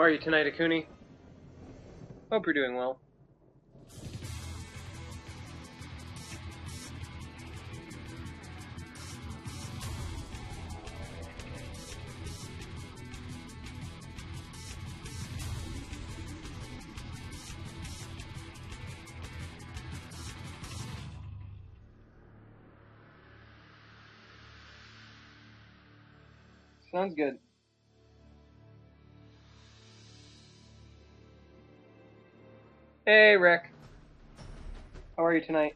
are you tonight, Akuni? Hope you're doing well. Sounds good. Hey, Rick. How are you tonight?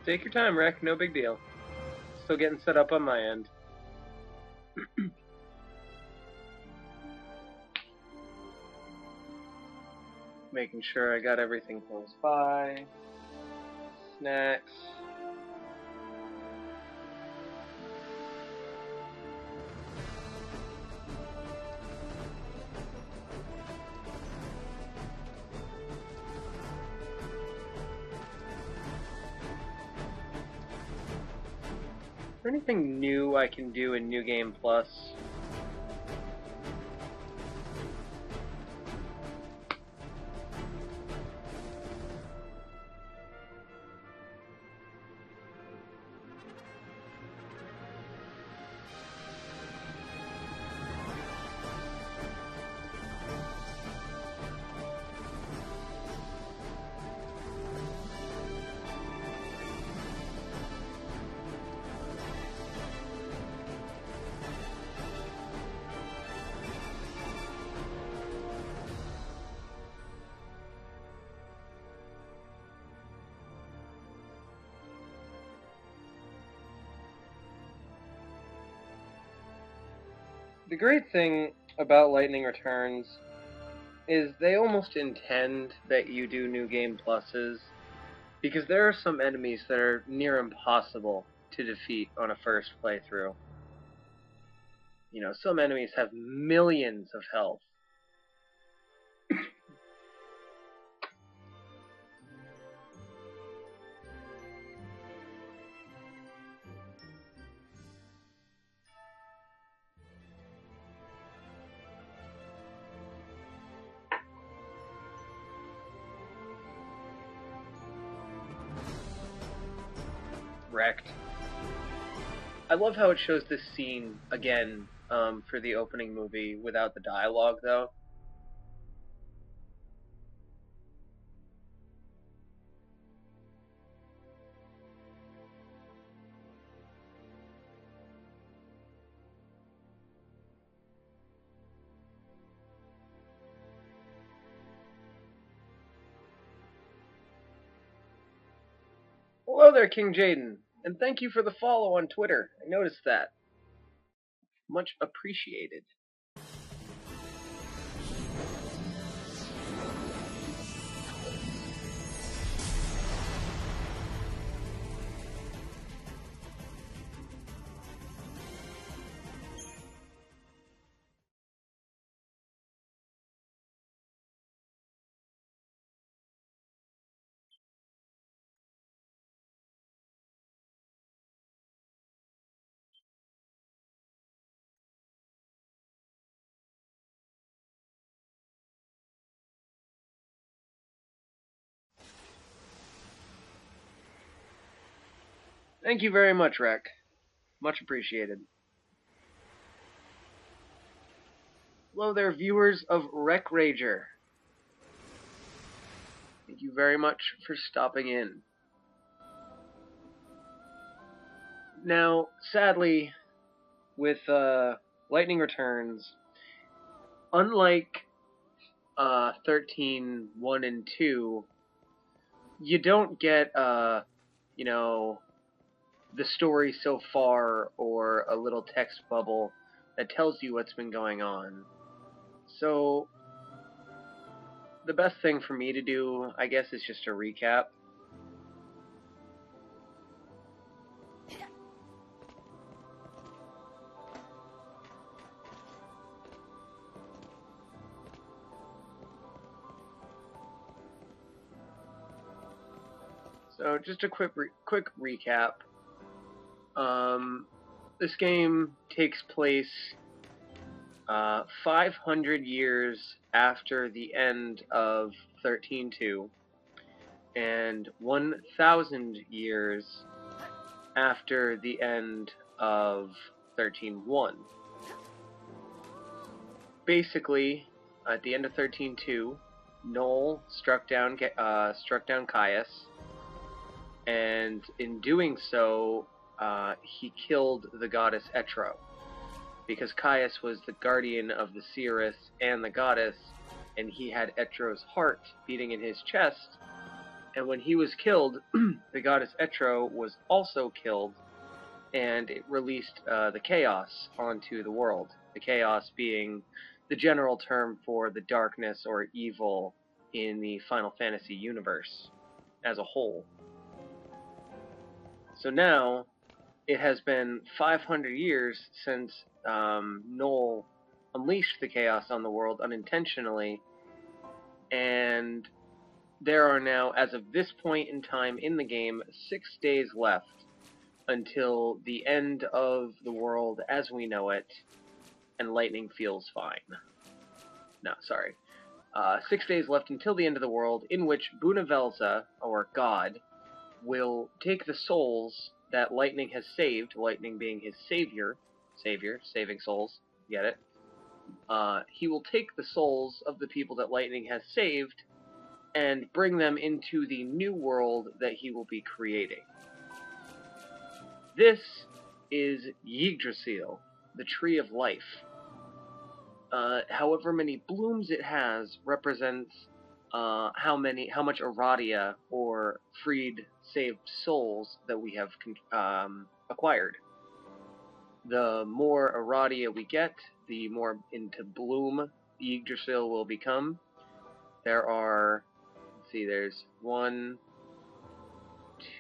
Take your time, Rick. No big deal. Still getting set up on my end. Making sure I got everything close by. Snacks. Is there anything new I can do in New Game Plus? The great thing about Lightning Returns is they almost intend that you do New Game Pluses, because there are some enemies that are near impossible to defeat on a first playthrough. You know, some enemies have millions of health. Wrecked. I love how it shows this scene again for the opening movie without the dialogue, though. Hello there, King Jaden, and thank you for the follow on Twitter. I noticed that. Much appreciated. Thank you very much, Rec. Much appreciated. Hello there, viewers of Rec Rager. Thank you very much for stopping in. Now, sadly, with Lightning Returns, unlike 13, 1, and 2, you don't get you know, the story so far or a little text bubble that tells you what's been going on. So the best thing for me to do, I guess, is just a recap. So just a quick recap. This game takes place 500 years after the end of 13.2 and 1,000 years after the end of 13.1. Basically, at the end of 13.2, Noel struck down Caius, and in doing so, he killed the goddess Etro, because Caius was the guardian of the seeress and the goddess, and he had Etro's heart beating in his chest. And when he was killed, the goddess Etro was also killed, and it released the chaos onto the world. The chaos being the general term for the darkness or evil in the Final Fantasy universe as a whole. So now, it has been 500 years since Noel unleashed the chaos on the world unintentionally, and there are now, as of this point in time in the game, 6 days left until the end of the world as we know it, and lightning feels fine. No, sorry. 6 days left until the end of the world, in which Bunavelza, or God, will take the souls that Lightning has saved, Lightning being his savior, saving souls, get it? He will take the souls of the people that Lightning has saved and bring them into the new world that he will be creating. This is Yggdrasil, the Tree of Life. However many blooms it has represents how much Aradia, or freed, saved souls that we have acquired. The more Aradia we get, the more into bloom Yggdrasil will become. There are, let's see, there's 1,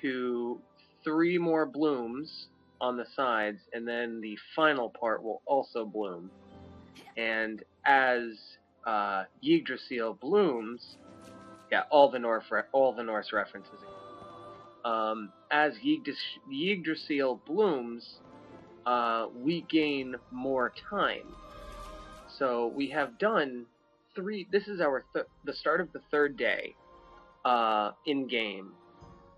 2, 3 more blooms on the sides, and then the final part will also bloom. And as Yggdrasil blooms, yeah, all the Norse references. As Yggdrasil blooms, we gain more time. So we have done 3. This is the start of the 3rd day in game.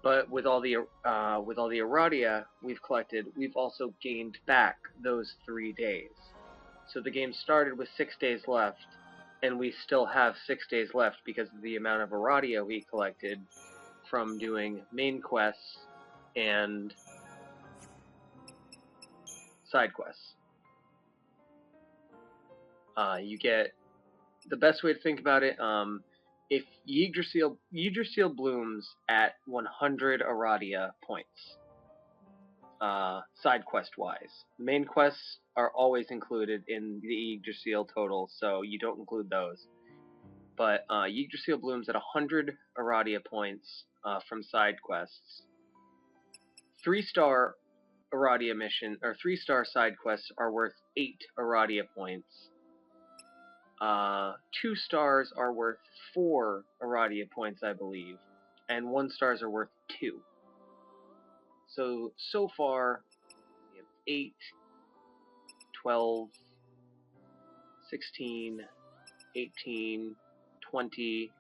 But with all the Aradia we've collected, we've also gained back those 3 days. So the game started with 6 days left, and we still have 6 days left because of the amount of Aradia we collected from doing main quests and side quests. You get, the best way to think about it, if Yggdrasil blooms at 100 Aradia points, side quest wise. Main quests are always included in the Yggdrasil total, so you don't include those. But Yggdrasil blooms at 100 Aradia points from side quests. 3-star Aradia mission, or 3-star side quests are worth 8 Aradia points. 2 stars are worth 4 Aradia points, I believe, and 1 stars are worth 2. So far, we have 8, 12, 16, 18, 20,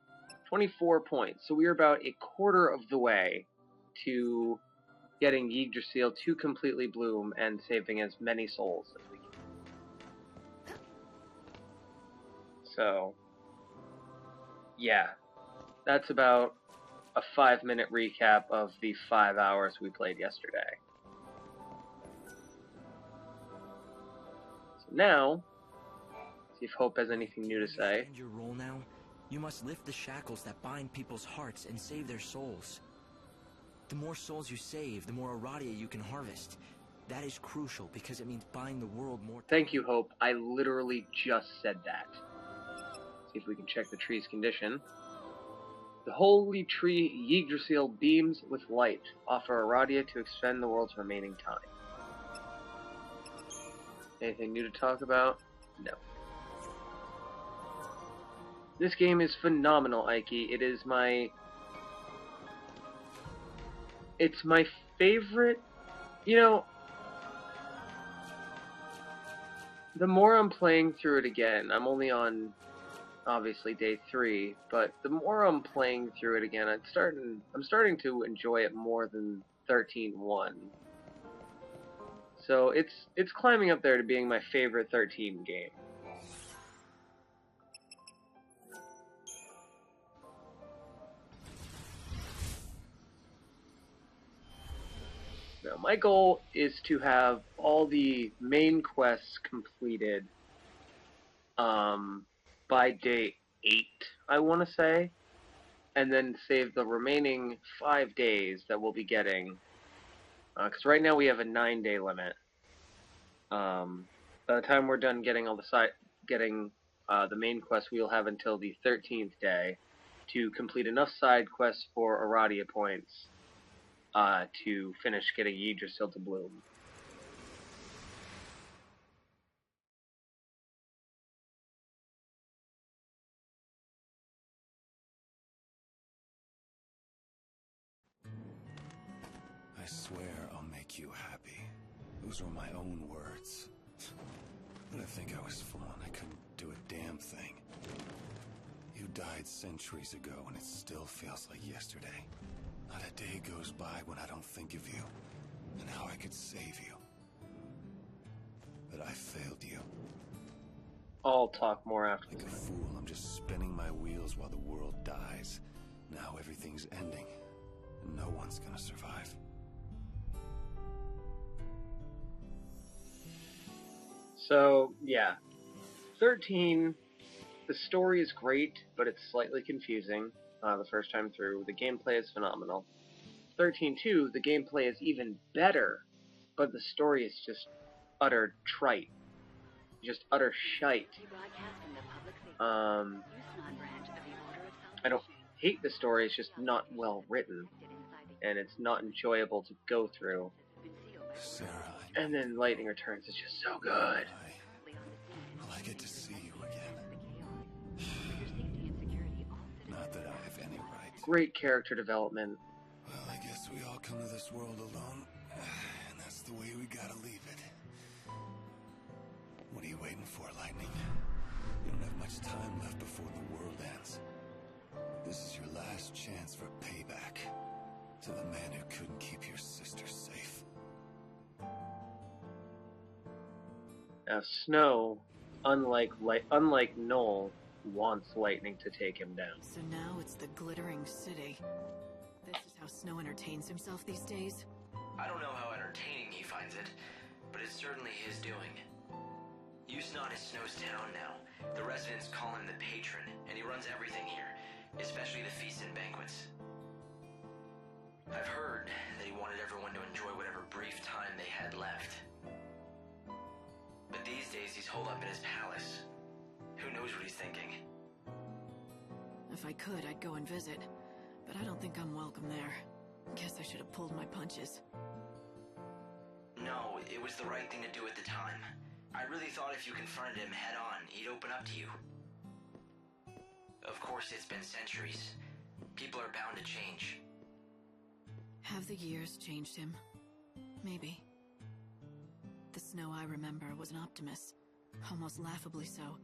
24 points. So we're about a quarter of the way to getting Yggdrasil to completely bloom and saving as many souls as we can. So, yeah, that's about a 5-minute recap of the 5 hours we played yesterday. So now, see if Hope has anything new to say. Your role now, you must lift the shackles that bind people's hearts and save their souls. The more souls you save, the more Aradia you can harvest. That is crucial because it means buying the world more time. Thank you, Hope. I literally just said that. See if we can check the tree's condition. The holy tree Yggdrasil beams with light, offer Aradia to expend the world's remaining time. Anything new to talk about? No. This game is phenomenal, Ike. It is It's my favorite. You know, the more I'm playing through it again, I'm only on, obviously, day 3, but the more I'm playing through it again, I'm starting to enjoy it more than 13.1. So it's climbing up there to being my favorite 13 game. Now, my goal is to have all the main quests completed by day 8, I want to say, and then save the remaining 5 days that we'll be getting. Because right now we have a 9-day limit. By the time we're done getting all the the main quest, we'll have until the 13th day to complete enough side quests for Aradia points to finish getting Yggdrasil to bloom. I swear I'll make you happy. Those were my own words. But I think I was fooling. I couldn't do a damn thing. You died centuries ago, and it still feels like yesterday. Not a day goes by when I don't think of you, and how I could save you. But I failed you. I'll talk more after. Like a fool, I'm just spinning my wheels while the world dies. Now everything's ending, and no one's gonna survive. So, yeah. 13, the story is great, but it's slightly confusing the first time through. The gameplay is phenomenal. 13.2, the gameplay is even better, but the story is just utter trite. Just utter shite. I don't hate the story, it's just not well written, and it's not enjoyable to go through. Sarah, and then Lightning Returns is just so good. Will I get to see you again? Not that I have any right. Great character development. Well, I guess we all come to this world alone, and that's the way we gotta leave it. What are you waiting for, Lightning? You don't have much time left before the world ends. This is your last chance for payback to the man who couldn't keep your sister safe. Now, Snow, unlike Noel, wants Lightning to take him down. So now it's the glittering city. This is how Snow entertains himself these days? I don't know how entertaining he finds it, but it's certainly his doing. XIII is Snow's town now. The residents call him the patron, and he runs everything here, especially the feasts and banquets. I've heard that he wanted everyone to enjoy whatever brief time they had left. But these days he's holed up in his palace. Who knows what he's thinking? If I could, I'd go and visit, but I don't think I'm welcome there. Guess I should have pulled my punches. No, it was the right thing to do at the time. I really thought if you confronted him head-on, he'd open up to you. Of course, it's been centuries. People are bound to change. Have the years changed him? Maybe. The Snow I remember was an optimist, almost laughably so.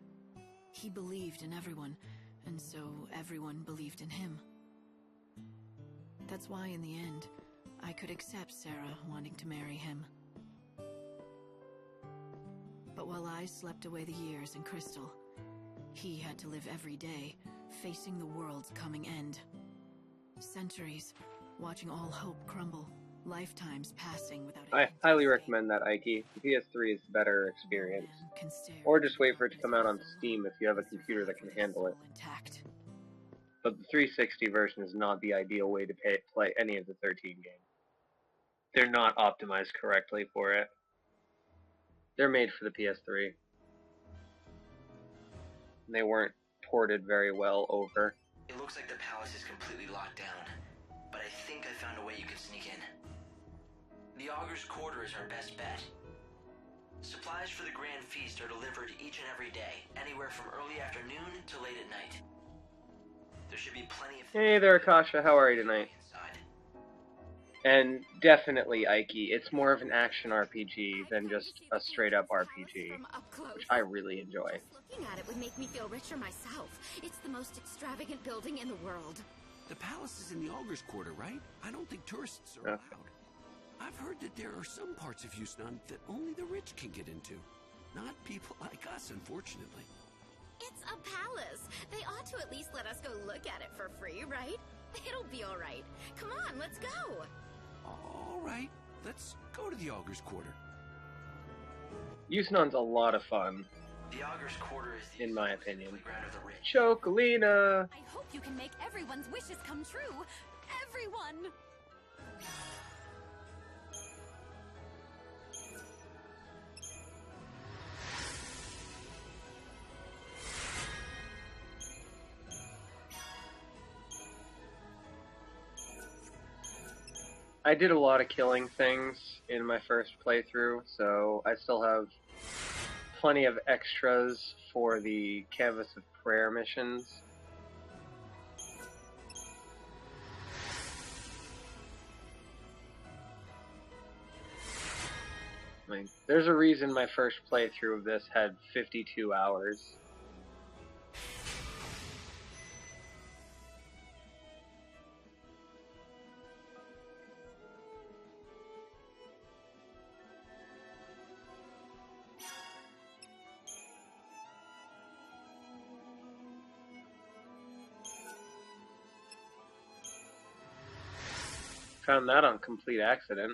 He believed in everyone, and so everyone believed in him. That's why in the end, I could accept Sarah wanting to marry him. But while I slept away the years in Crystal, he had to live every day, facing the world's coming end. Centuries, watching all hope crumble, lifetimes passing without I highly recommend that, Ike. The PS3 is the better experience. Or just wait for it to come out on Steam if you have a computer that can handle it. Intact. but the 360 version is not the ideal way to play any of the 13 games. They're not optimized correctly for it. They're made for the PS3. And they weren't ported very well over. It looks like the palace is completely locked down, but I think I found a way you can sneak in. The Augur's Quarter is our best bet. Supplies for the Grand Feast are delivered each and every day, anywhere from early afternoon to late at night. There should be plenty of... Hey there, Akasha. How are you tonight? Inside. And definitely, Ike, it's more of an action RPG than just a straight-up RPG, which I really enjoy. Just looking at it would make me feel richer myself. It's the most extravagant building in the world. The palace is in the Augur's Quarter, right? I don't think tourists are allowed. I've heard that there are some parts of Houston that only the rich can get into. Not people like us, unfortunately. It's a palace. They ought to at least let us go look at it for free, right? It'll be all right. Come on, let's go. All right, let's go to the Augur's Quarter. Houston's a lot of fun, The Augur's Quarter is the in my opinion. playground of the rich. Chocolina! I hope you can make everyone's wishes come true. Everyone! I did a lot of killing things in my first playthrough, so I still have plenty of extras for the Canvas of Prayer missions. I mean, there's a reason my first playthrough of this had 52 hours. Found that on complete accident.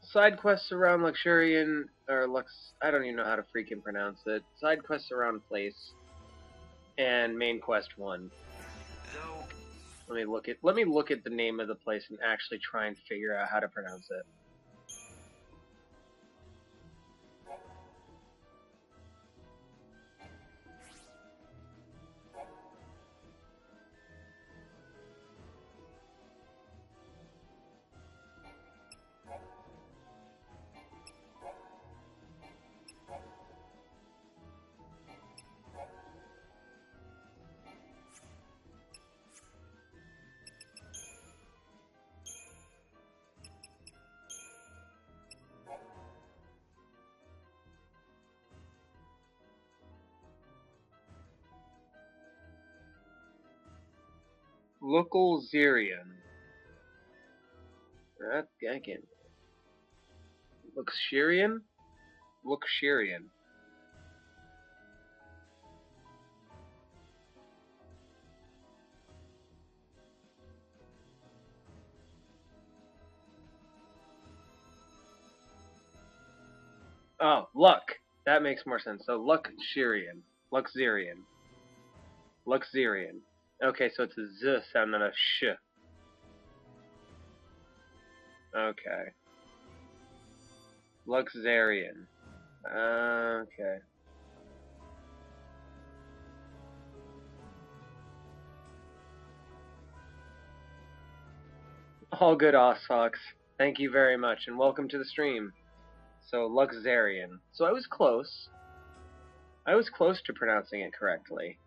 Side quests around Luxurian, or I don't even know how to freaking pronounce it. Side quests around Place, and main quest 1. Though, Let me look at the name of the place and actually try and figure out how to pronounce it. Local Xirian. I can't. Luxurian? Luxurian. Oh, Luck. That makes more sense. So Luxurian. Luxurian. Luxurian. Okay, so it's a Z sound, not a sh. Okay. Luxurian. Okay. All good, Osfox. Thank you very much, and welcome to the stream. So, Luxurian. So I was close. I was close to pronouncing it correctly.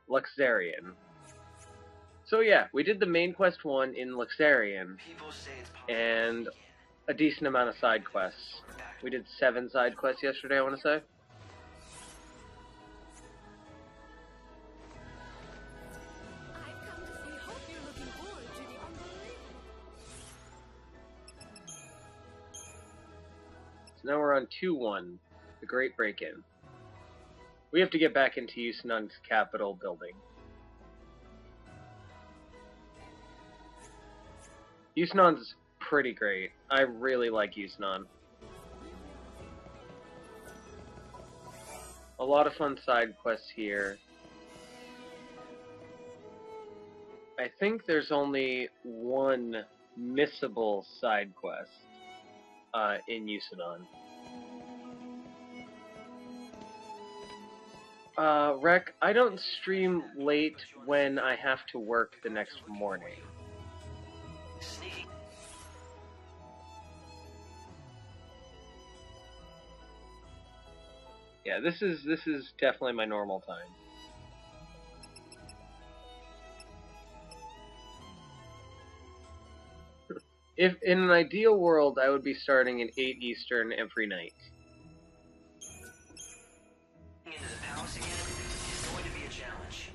Luxurian. So yeah, we did the main quest 1 in Luxurian, people say it's possible and again. a decent amount of side quests. We did 7 side quests yesterday, I want to say. I've come to say hope you're looking forward to the unbelievable. So now we're on 2-1, the Great Break-In. We have to get back into Yusunan's capital building. Yusunan's pretty great. I really like Yusnan. A lot of fun side quests here. I think there's only one missable side quest in Yusnan. Rec, I don't stream late when I have to work the next morning. Sneaky. Yeah, this is definitely my normal time. If in an ideal world, I would be starting at 8 Eastern every night. Into the palace again is going to be a challenge.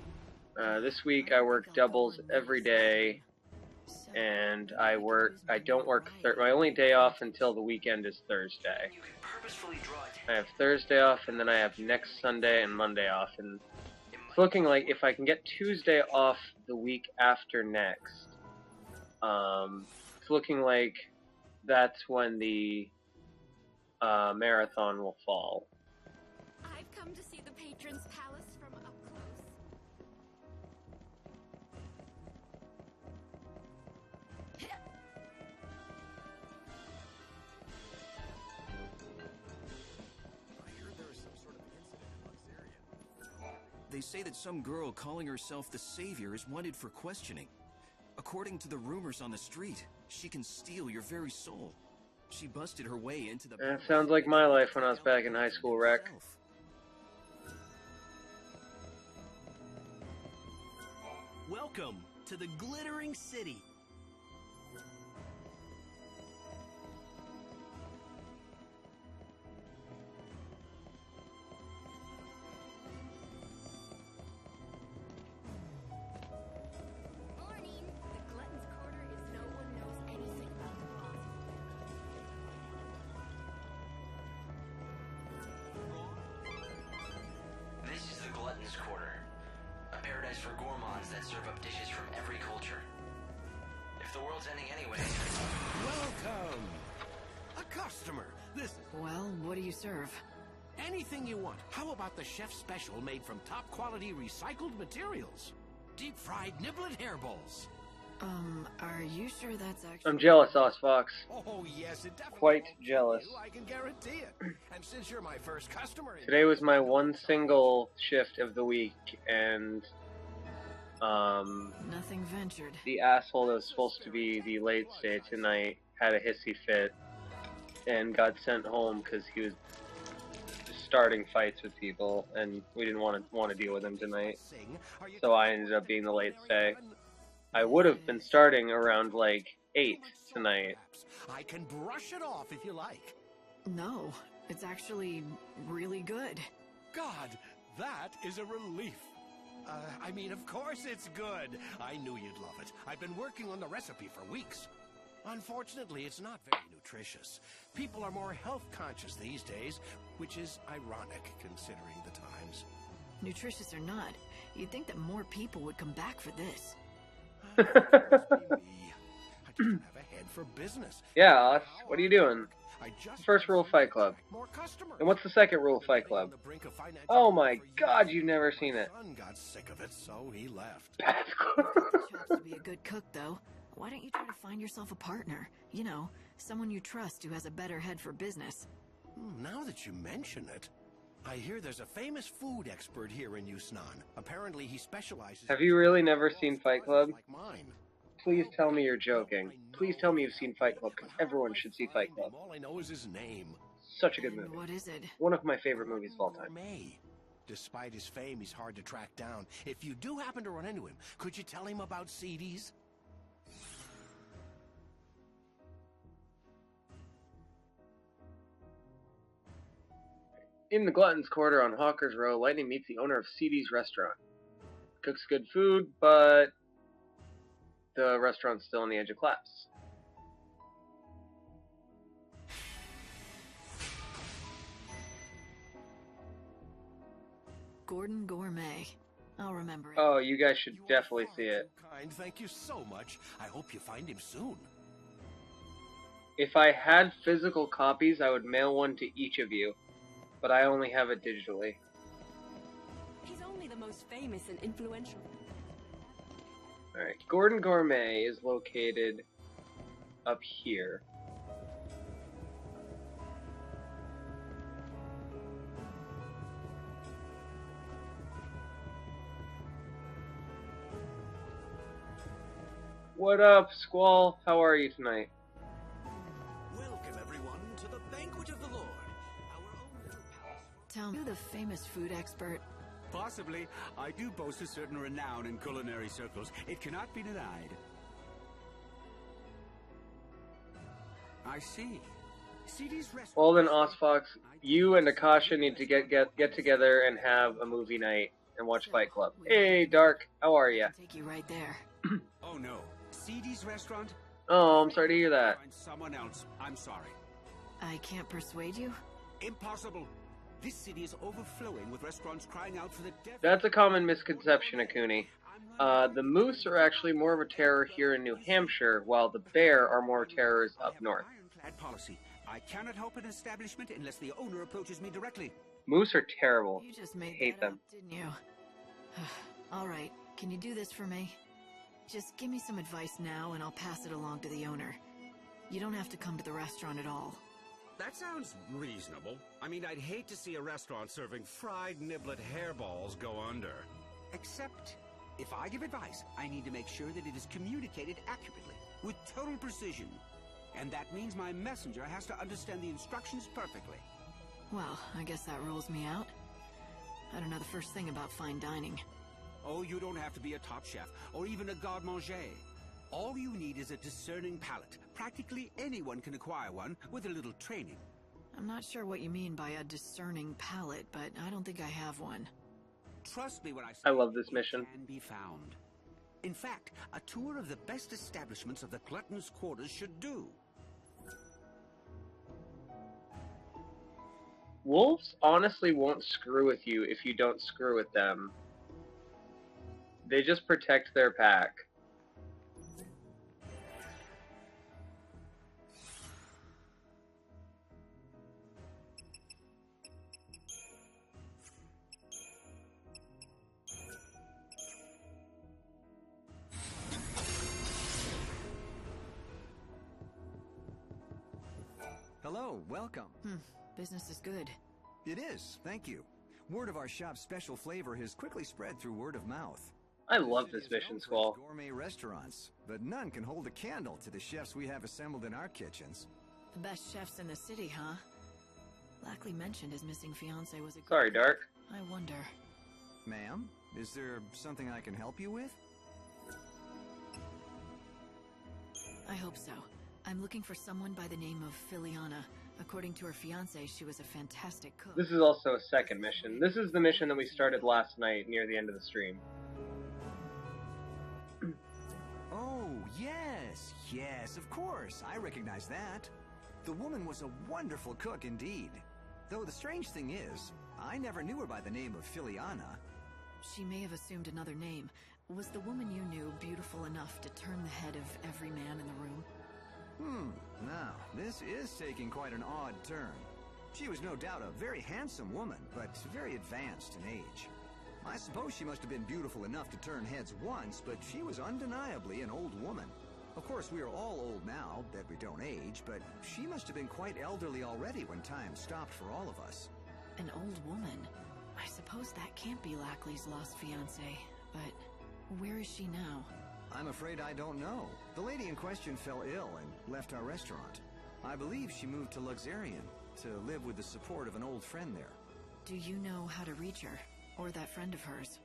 This week I work doubles every day, and I don't work. My only day off until the weekend is Thursday. You can purposefully draw I have Thursday off, and then I have next Sunday and Monday off, and it's looking like if I can get Tuesday off the week after next, it's looking like that's when the marathon will fall. I've come to see the patron's palace from up close. They say that some girl calling herself the Savior is wanted for questioning. According to the rumors on the street, she can steal your very soul. She busted her way into the... That sounds like my life when I was back in high school, Rec. Welcome to the Glittering City. Morning. The Glutton's Quarter is no one knows anything about the boss. This is the Glutton's Quarter, a paradise for gourmands that serve up dishes from every culture. If the world's ending anyway... Welcome! A customer. This Well, what do you serve? anything you want. How about the chef's special made from top quality recycled materials? Deep fried niblet hair bowls. Are you sure that's actually... I'm jealous, Osfox. Oh yes, it definitely Quite won't jealous. kill you, I can guarantee it. And since you're my first customer, Today was my one single shift of the week, and Nothing ventured. the asshole that was supposed to be the late stay tonight had a hissy fit and got sent home because he was just starting fights with people, and we didn't want to deal with him tonight. So I ended up being the late stay. I would have been starting around like 8 tonight. I can brush it off if you like. No, it's actually really good. God, that is a relief. I mean, of course it's good. I knew you'd love it. I've been working on the recipe for weeks. Unfortunately, it's not very nutritious. People are more health conscious these days, which is ironic considering the times. Nutritious or not, you'd think that more people would come back for this. I don't have a head for business. Yeah, Os, what are you doing? I just First rule of Fight Club. more customers. And what's the second rule of Fight Club? On the brink of financial Oh my ruin for god, years. you've never seen it. Son got sick of it, so he left. Chops to be a good cook, though. Why don't you try to find yourself a partner? You know, someone you trust who has a better head for business. Now that you mention it, I hear there's a famous food expert here in Yusnan. Apparently he specializes... Have you really never seen Fight Club? Like mine. Please tell me you're joking. Please tell me you've seen Fight Club, because everyone should see Fight Club. All I know is his name. Such a good movie. What is it? One of my favorite movies of all time. May. Despite his fame, he's hard to track down. If you do happen to run into him, could you tell him about CDs? In the Glutton's Quarter on Hawker's Row, Lightning meets the owner of CD's restaurant. Cooks good food, but the restaurant's still on the edge of collapse. Gordon Gourmet. I'll remember it. Oh, you guys should definitely see it. Kind, thank you so much. I hope you find him soon. If I had physical copies, I would mail one to each of you, but I only have it digitally. He's only the most famous and influential. Alright, Gordon Gourmet is located up here. What up, Squall? How are you tonight? Welcome, everyone, to the banquet of the Lord. Our own little palace. Tell me, you the famous food expert? Possibly. I do boast a certain renown in culinary circles. It cannot be denied. I see. CD's restaurant. Well then, Osfox, you and Akasha need to get together and have a movie night and watch Fight Club. Hey, Dark, how are ya? Take you right there. Oh no. CD's restaurant? Oh, I'm sorry to hear that. Find someone else. I'm sorry. I can't persuade you? Impossible. This city is overflowing with restaurants crying out for the death. That's a common misconception, Akuni. The moose are actually more of a terror here in New Hampshire, while the bear are more terrors up north. Ironclad policy. I cannot help an establishment unless the owner approaches me directly. Moose are terrible. You just made Hate that them. up, didn't you? All right, can you do this for me? Just give me some advice now and I'll pass it along to the owner. You don't have to come to the restaurant at all. That sounds reasonable. I mean, I'd hate to see a restaurant serving fried niblet hairballs go under. Except, if I give advice, I need to make sure that it is communicated accurately, with total precision. And that means my messenger has to understand the instructions perfectly. Well, I guess that rules me out. I don't know the first thing about fine dining. Oh, you don't have to be a top chef, or even a garde-manger. All you need is a discerning palate. Practically anyone can acquire one with a little training. I'm not sure what you mean by a discerning palate, but I don't think I have one. Trust me when I say I love this mission. it can be found. In fact, a tour of the best establishments of the gluttonous quarters should do. Wolves honestly won't screw with you if you don't screw with them. They just protect their pack. Hello, welcome. Business is good. It is, thank you. Word of our shop's special flavor has quickly spread through word of mouth. I love this mission, Squall. Gourmet restaurants, but none can hold a candle to the chefs we have assembled in our kitchens. The best chefs in the city, huh? Lackley mentioned his missing fiance was a... Sorry, Dark. I wonder. Ma'am, is there something I can help you with? I hope so. I'm looking for someone by the name of Filiana. According to her fiance, she was a fantastic cook. This is also a second mission. This is the mission that we started last night near the end of the stream. Oh, yes, of course. I recognize that. The woman was a wonderful cook indeed. Though the strange thing is, I never knew her by the name of Filiana. She may have assumed another name. Was the woman you knew beautiful enough to turn the head of every man in the room? Now, this is taking quite an odd turn. She was no doubt a very handsome woman, but very advanced in age. I suppose she must have been beautiful enough to turn heads once, but she was undeniably an old woman. Of course, we are all old now, that we don't age, but she must have been quite elderly already when time stopped for all of us. An old woman? I suppose that can't be Lackley's lost fiancée, but where is she now? I'm afraid I don't know. The lady in question fell ill and left our restaurant. I believe she moved to Luxarian to live with the support of an old friend there. Do you know how to reach her? Or that friend of hers?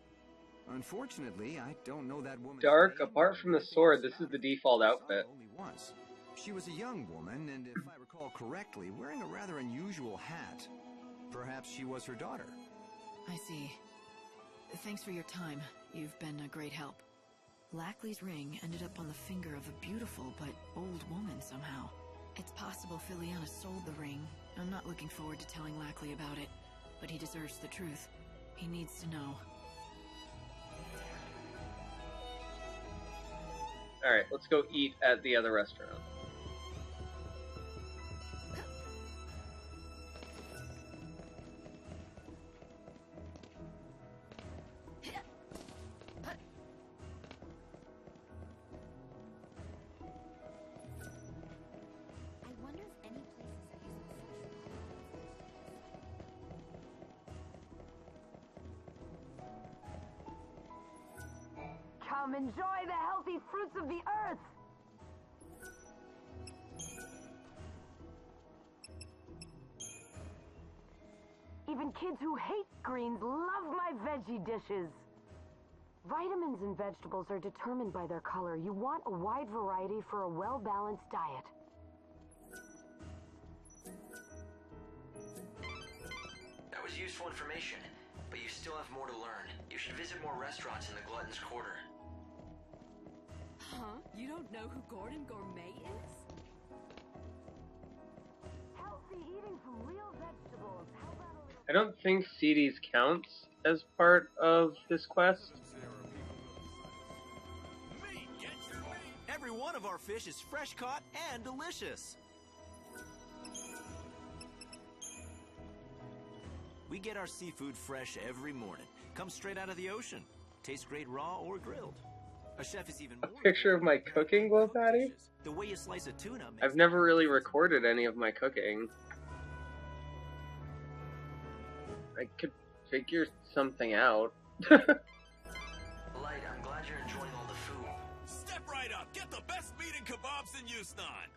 Unfortunately, I don't know that woman's Dark, name. apart from the sword, this is the default I saw her outfit. only once. She was a young woman, and if I recall correctly, wearing a rather unusual hat. Perhaps she was her daughter. I see. Thanks for your time. You've been a great help. Lackley's ring ended up on the finger of a beautiful but old woman somehow. It's possible Filiana sold the ring. I'm not looking forward to telling Lackley about it, but he deserves the truth. He needs to know. Alright, let's go eat at the other restaurant. Come enjoy the healthy fruits of the earth! Even kids who hate greens love my veggie dishes. Vitamins in vegetables are determined by their color. You want a wide variety for a well-balanced diet. That was useful information, but you still have more to learn. You should visit more restaurants in the Glutton's Quarter. Huh? You don't know who Gordon Gourmet is? Healthy eating from real vegetables. How about a little... I don't think CDs counts as part of this quest. Every one of our fish is fresh caught and delicious. We get our seafood fresh every morning. Comes straight out of the ocean. Tastes great raw or grilled. A chef is even A more picture of my cooking, Glow Patty? the way you slice a tuna makes I've never really recorded any of my cooking. I could figure something out. Light, I'm glad you're enjoying all the food. Step right up. Get the best meat and kebabs in Yusnan.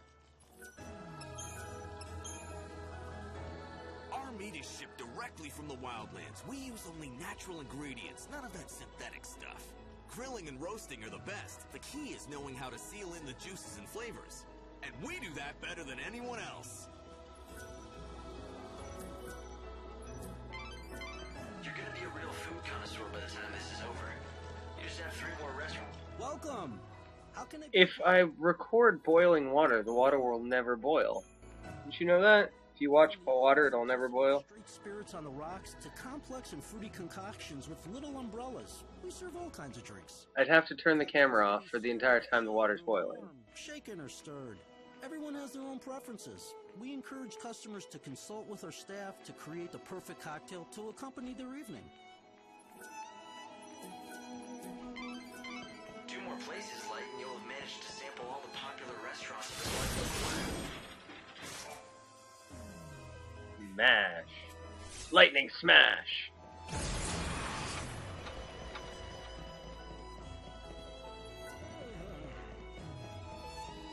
Our meat is shipped directly from the wildlands. We use only natural ingredients, none of that synthetic stuff. Grilling and roasting are the best. The key is knowing how to seal in the juices and flavors. And we do that better than anyone else. You're gonna be a real food connoisseur by the time this is over. You just have 3 more restaurants. Welcome. How can I... If I record boiling water, the water will never boil. Did you know that? If you watch water, it'll never boil. Straight spirits on the rocks to complex and fruity concoctions with little umbrellas. We serve all kinds of drinks. I'd have to turn the camera off for the entire time the water's boiling. Shaken or stirred. Everyone has their own preferences. We encourage customers to consult with our staff to create the perfect cocktail to accompany their evening. 2 more places, Light, and you'll have managed to sample all the popular restaurants. Smash. Lightning smash.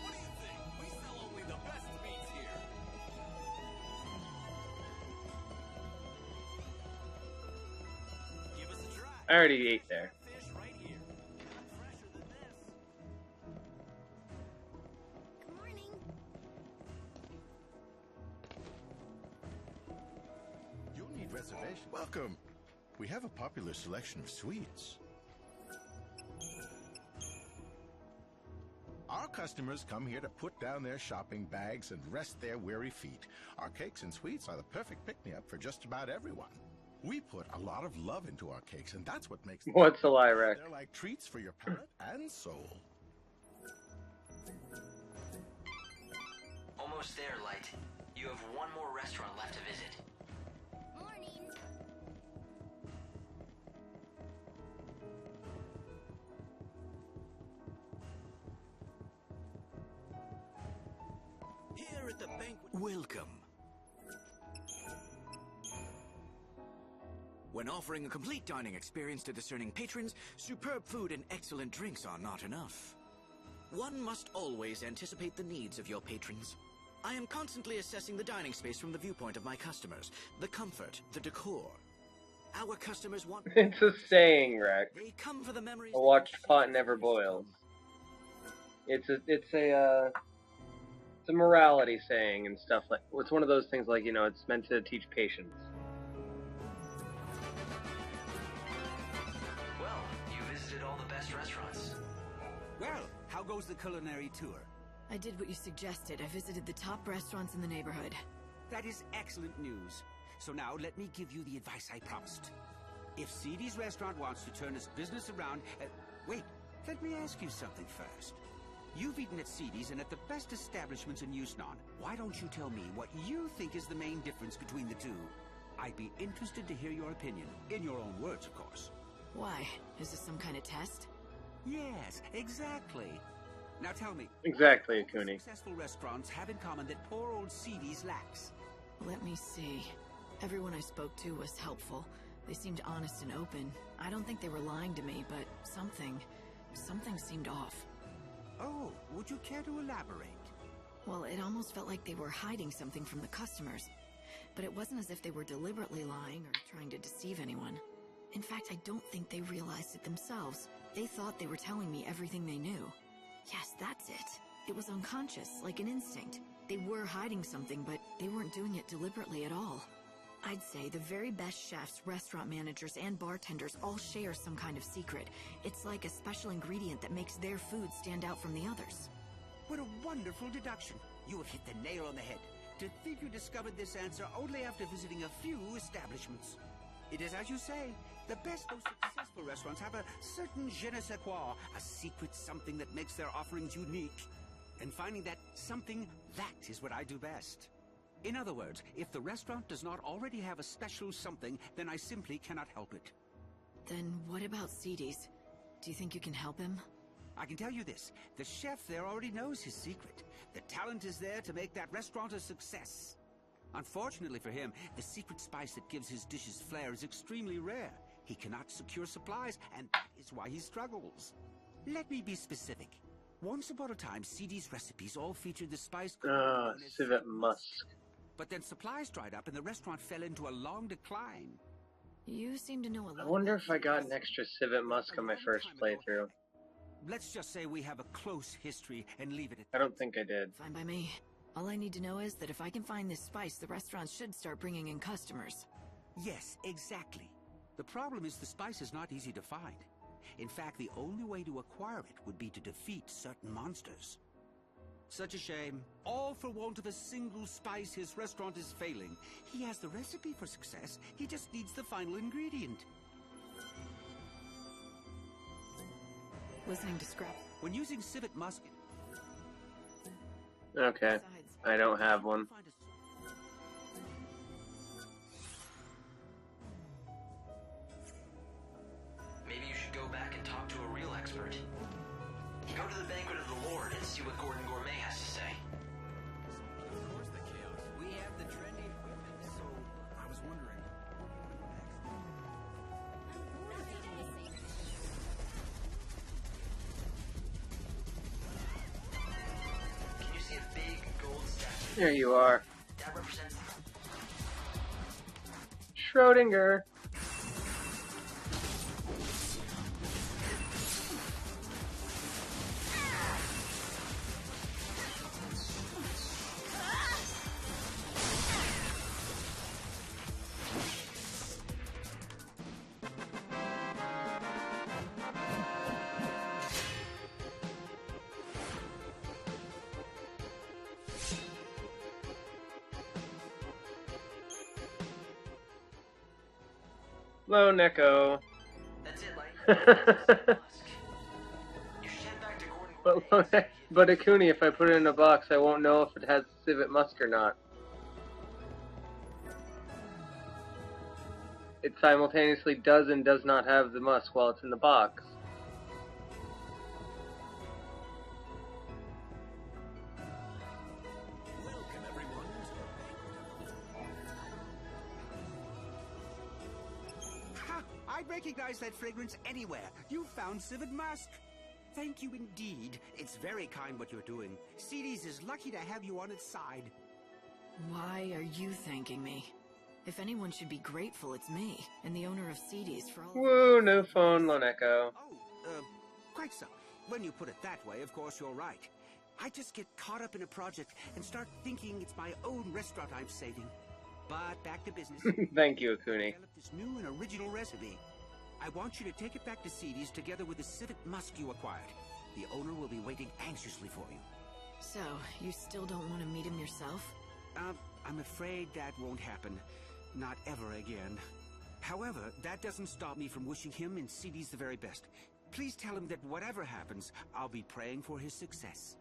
What do you think? We sell only the best meats here. Give us a try. I already ate there. Fish right here. Fresher than this. Good morning. You'll need reservation. Welcome. We have a popular selection of sweets. Our customers come here to put down their shopping bags and rest their weary feet. Our cakes and sweets are the perfect pick-me-up for just about everyone. We put a lot of love into our cakes, and that's what makes them... What's a lie, Rick? They're like treats for your palate and soul. Almost there, Light. You have 1 more restaurant left to visit. Morning. Here at the banquet. Welcome. When offering a complete dining experience to discerning patrons, superb food and excellent drinks are not enough. One must always anticipate the needs of your patrons. I am constantly assessing the dining space from the viewpoint of my customers, the comfort, the decor. Our customers want... It's a saying, Rex. They come for the memories... A watched pot never boils. It's a morality saying and stuff like... It's one of those things like, you know, it's meant to teach patience. Well, you visited all the best restaurants. Well, how goes the culinary tour? I did what you suggested. I visited the top restaurants in the neighborhood. That is excellent news. So now let me give you the advice I promised. If CD's restaurant wants to turn its business around... wait, let me ask you something first. You've eaten at CD's and at the best establishments in Yusnan. Why don't you tell me what you think is the main difference between the two? I'd be interested to hear your opinion. In your own words, of course. Why? Is this some kind of test? Yes, exactly. Now tell me. Exactly, what Akuni. successful restaurants have in common that poor old CD's lacks? Let me see. Everyone I spoke to was helpful. They seemed honest and open. I don't think they were lying to me, but something. something seemed off. Oh, would you care to elaborate? Well, it almost felt like they were hiding something from the customers. But it wasn't as if they were deliberately lying or trying to deceive anyone. In fact, I don't think they realized it themselves. They thought they were telling me everything they knew. Yes, that's it. It was unconscious, like an instinct. They were hiding something, but they weren't doing it deliberately at all. I'd say the very best chefs, restaurant managers, and bartenders all share some kind of secret. It's like a special ingredient that makes their food stand out from the others. What a wonderful deduction. You have hit the nail on the head. To think you discovered this answer only after visiting a few establishments. It is as you say, the best, most successful restaurants have a certain je ne sais quoi, a secret something that makes their offerings unique. And finding that something, that is what I do best. In other words, if the restaurant does not already have a special something, then I simply cannot help it. Then what about CD's? Do you think you can help him? I can tell you this, the chef there already knows his secret. The talent is there to make that restaurant a success. Unfortunately for him, the secret spice that gives his dishes flair is extremely rare. He cannot secure supplies, and that is why he struggles. Let me be specific. Once upon a time, CD's recipes all featured the spice Civet musk. But then supplies dried up and the restaurant fell into a long decline. You seem to know a lot. I wonder if I got an extra civet musk on my first playthrough. Let's just say we have a close history and leave it at I don't think I did. Fine by me. All I need to know is that if I can find this spice, the restaurant should start bringing in customers. Yes, exactly. The problem is the spice is not easy to find. In fact, the only way to acquire it would be to defeat certain monsters. Such a shame. All for want of a single spice, his restaurant is failing. He has the recipe for success, he just needs the final ingredient. Listening to Scrap. When using civet musk... Okay, I don't have one. Maybe you should go back and talk to a real expert. Go to the Banquet of the Lord and see what Gordon Gourmet has to say. Of course the chaos. We have the trendy equipment, so I was wondering. Can you see a big gold statue? There you are. That represents... Schrodinger. Hello, Neko. That's it, Light. You should head back to Gordon Gourmet. But Akuni, if I put it in a box, I won't know if it has civet musk or not. It simultaneously does and does not have the musk while it's in the box. Welcome, everyone. Ha! I'd recognize that fragrance anywhere. You found civet musk. Thank you indeed. It's very kind what you're doing. CD's is lucky to have you on its side. Why are you thanking me? If anyone should be grateful, it's me, and the owner of CD's for all... Woo, no phone, Loneko. Quite so. When you put it that way, of course you're right. I just get caught up in a project and start thinking it's my own restaurant I'm saving. But back to business. Thank you, Akuni. Develop this new and original recipe. I want you to take it back to CD's together with the civet musk you acquired. The owner will be waiting anxiously for you. So, you still don't want to meet him yourself? I'm afraid that won't happen. Not ever again. However, that doesn't stop me from wishing him and CD's the very best. Please tell him that whatever happens, I'll be praying for his success.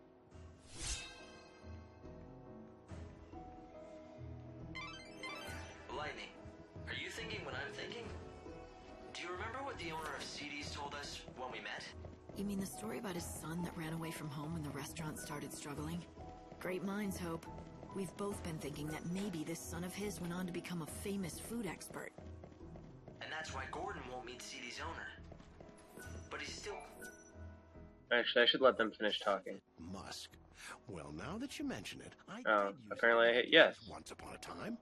Lightning, are you thinking what I'm thinking? Do you remember what the owner of CD's told us when we met? You mean the story about his son that ran away from home when the restaurant started struggling? Great minds, Hope. We've both been thinking that maybe this son of his went on to become a famous food expert. And that's why Gordon won't meet CD's owner. But he's still... Actually, I should let them finish talking. Musk. Well, now that you mention it, I Oh, did use apparently I hit yes. once upon a time.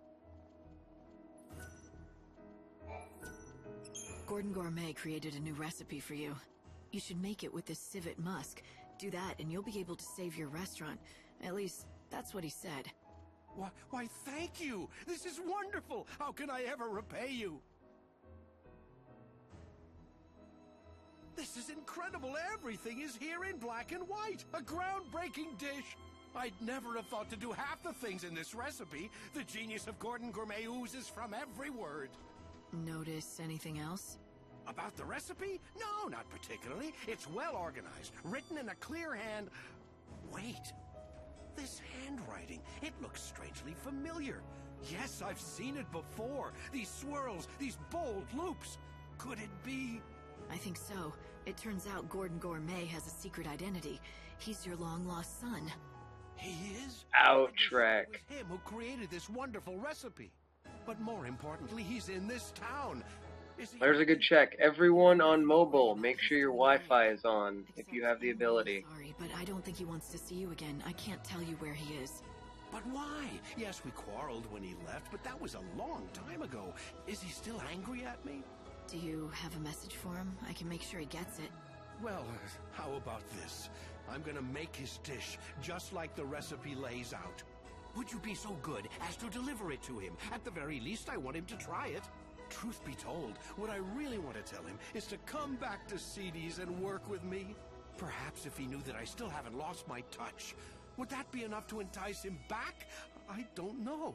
Gordon Gourmet created a new recipe for you. You should make it with this civet musk. Do that and you'll be able to save your restaurant. At least, that's what he said. Why, thank you! This is wonderful! How can I ever repay you? This is incredible! Everything is here in black and white! A groundbreaking dish! I'd never have thought to do half the things in this recipe. The genius of Gordon Gourmet oozes from every word. Notice anything else? About the recipe? No, not particularly. It's well organized, written in a clear hand. Wait. This handwriting, it looks strangely familiar. Yes, I've seen it before. These swirls, these bold loops. Could it be? I think so. It turns out Gordon Gourmet has a secret identity. He's your long-lost son. He is? Ouch, Rick. It was him who created this wonderful recipe. But more importantly, he's in this town. There's a good check. Everyone on mobile, make sure your Wi-Fi is on if you have the ability. Sorry, but I don't think he wants to see you again. I can't tell you where he is. But why? Yes, we quarreled when he left, but that was a long time ago. Is he still angry at me? Do you have a message for him? I can make sure he gets it. Well, how about this? I'm gonna make his dish just like the recipe lays out. Would you be so good as to deliver it to him? At the very least, I want him to try it. Truth be told, what I really want to tell him is to come back to CD's and work with me. Perhaps if he knew that I still haven't lost my touch. Would that be enough to entice him back? I don't know.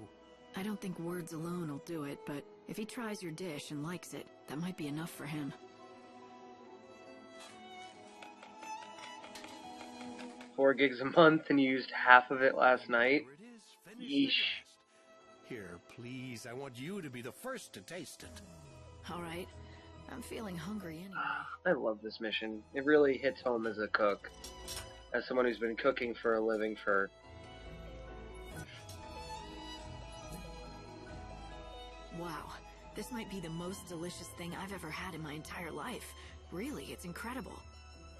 I don't think words alone will do it, but if he tries your dish and likes it, that might be enough for him. 4 gigs a month and you used half of it last night? Yeesh. Here, please, I want you to be the first to taste it. Alright, I'm feeling hungry anyway. I love this mission. It really hits home as a cook. As someone who's been cooking for a living for... Wow, this might be the most delicious thing I've ever had in my entire life. Really, it's incredible.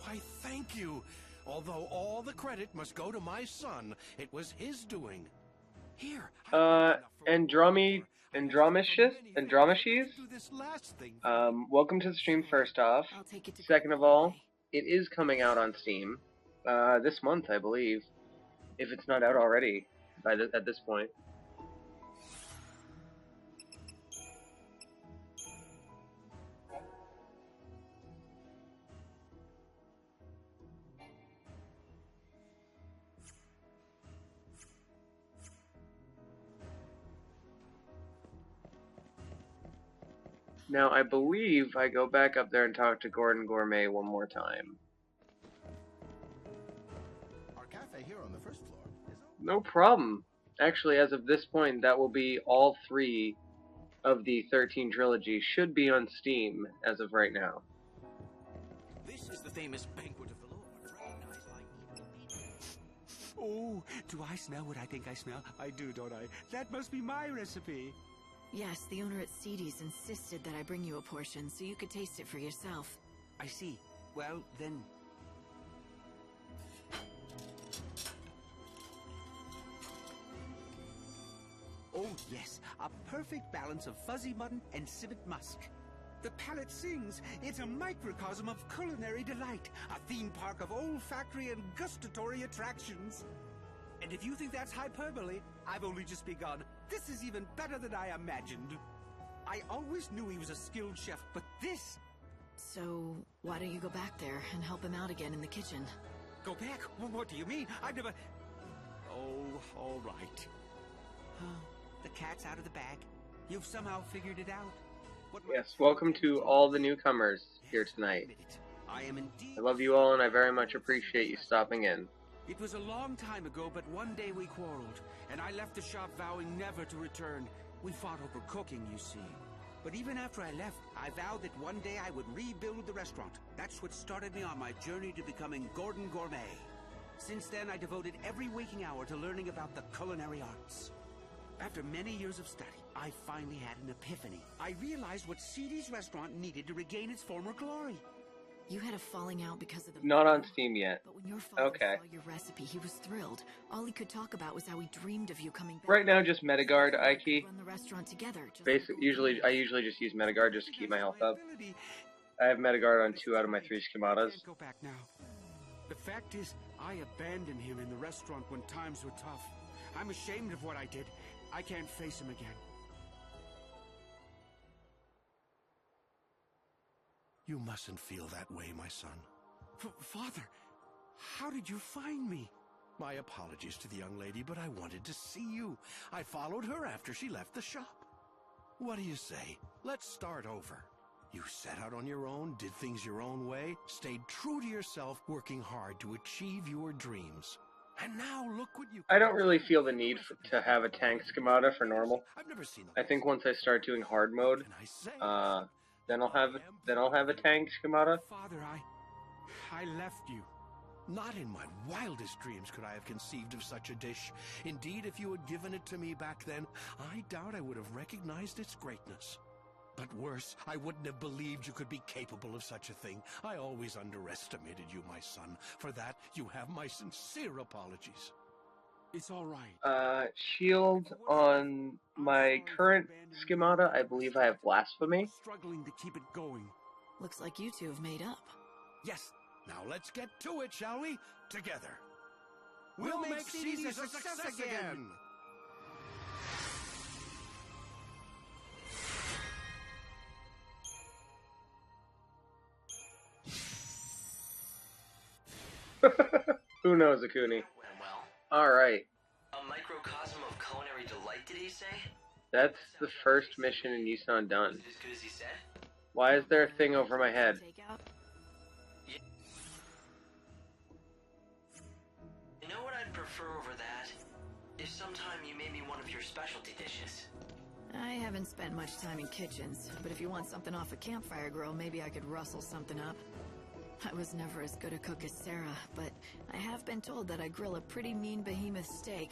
Why, thank you. Although all the credit must go to my son, it was his doing. Here. Andromaches? Welcome to the stream, first off. Second of all, it is coming out on Steam. This month, I believe. If it's not out already at this point. Now, I believe I go back up there and talk to Gordon Gourmet one more time. Our cafe here on the first floor is No problem. Actually, as of this point, that will be all 3 of the 13 trilogy should be on Steam as of right now. This is the famous banquet of the Lord, recognized like... Oh, do I smell what I think I smell? I do, don't I? That must be my recipe. Yes, the owner at CD's insisted that I bring you a portion so you could taste it for yourself. I see. Well, then... Oh, yes. A perfect balance of fuzzy mutton and civet musk. The palate sings. It's a microcosm of culinary delight. A theme park of olfactory and gustatory attractions. And if you think that's hyperbole, I've only just begun. This is even better than I imagined. I always knew he was a skilled chef, but this... So, why don't you go back there and help him out again in the kitchen? Go back? What do you mean? I've never... Oh, all right. The cat's out of the bag. You've somehow figured it out. Yes, welcome to all the newcomers here tonight. I am indeed... I love you all and I very much appreciate you stopping in. It was a long time ago, but one day we quarreled, and I left the shop vowing never to return. We fought over cooking, you see. But even after I left, I vowed that one day I would rebuild the restaurant. That's what started me on my journey to becoming Gordon Gourmet. Since then, I devoted every waking hour to learning about the culinary arts. After many years of study, I finally had an epiphany. I realized what CD's restaurant needed to regain its former glory. You had a falling out because of the Not on Steam yet. But when your father Okay. saw your recipe, he was thrilled. All he could talk about was how he dreamed of you coming back. Right now, just Metagard, Ike. Run the restaurant together. I usually just use Metagard just to keep my health up. I have Metagard on 2 out of my 3 schematas. Can't go back now. The fact is, I abandoned him in the restaurant when times were tough. I'm ashamed of what I did. I can't face him again. You mustn't feel that way, my son. Father, how did you find me? My apologies to the young lady, but I wanted to see you. I followed her after she left the shop. What do you say? Let's start over. You set out on your own, did things your own way, stayed true to yourself, working hard to achieve your dreams. And now look what you... I don't really feel the need to have a tank schemata for normal. I've never seen I think once I start doing hard mode, then I'll have a tank schemata. Father, I left you. Not in my wildest dreams could I have conceived of such a dish. Indeed, if you had given it to me back then, I doubt I would have recognized its greatness. But worse, I wouldn't have believed you could be capable of such a thing. I always underestimated you, my son. For that, you have my sincere apologies. It's all right. Shield on my current schemata, I believe I have Blasphemy. Struggling to keep it going. Looks like you two have made up. Yes. Now let's get to it, shall we? Together. We'll make CDs a success again! Who knows, Akuni? Alright. A microcosm of culinary delight, did he say? That's the first mission in Yusan done. As good as he said? Why is there a thing over my head? You know what I'd prefer over that? If sometime you made me one of your specialty dishes. I haven't spent much time in kitchens, but if you want something off a campfire grill, maybe I could rustle something up. I was never as good a cook as Sarah, but I have been told that I grill a pretty mean behemoth steak.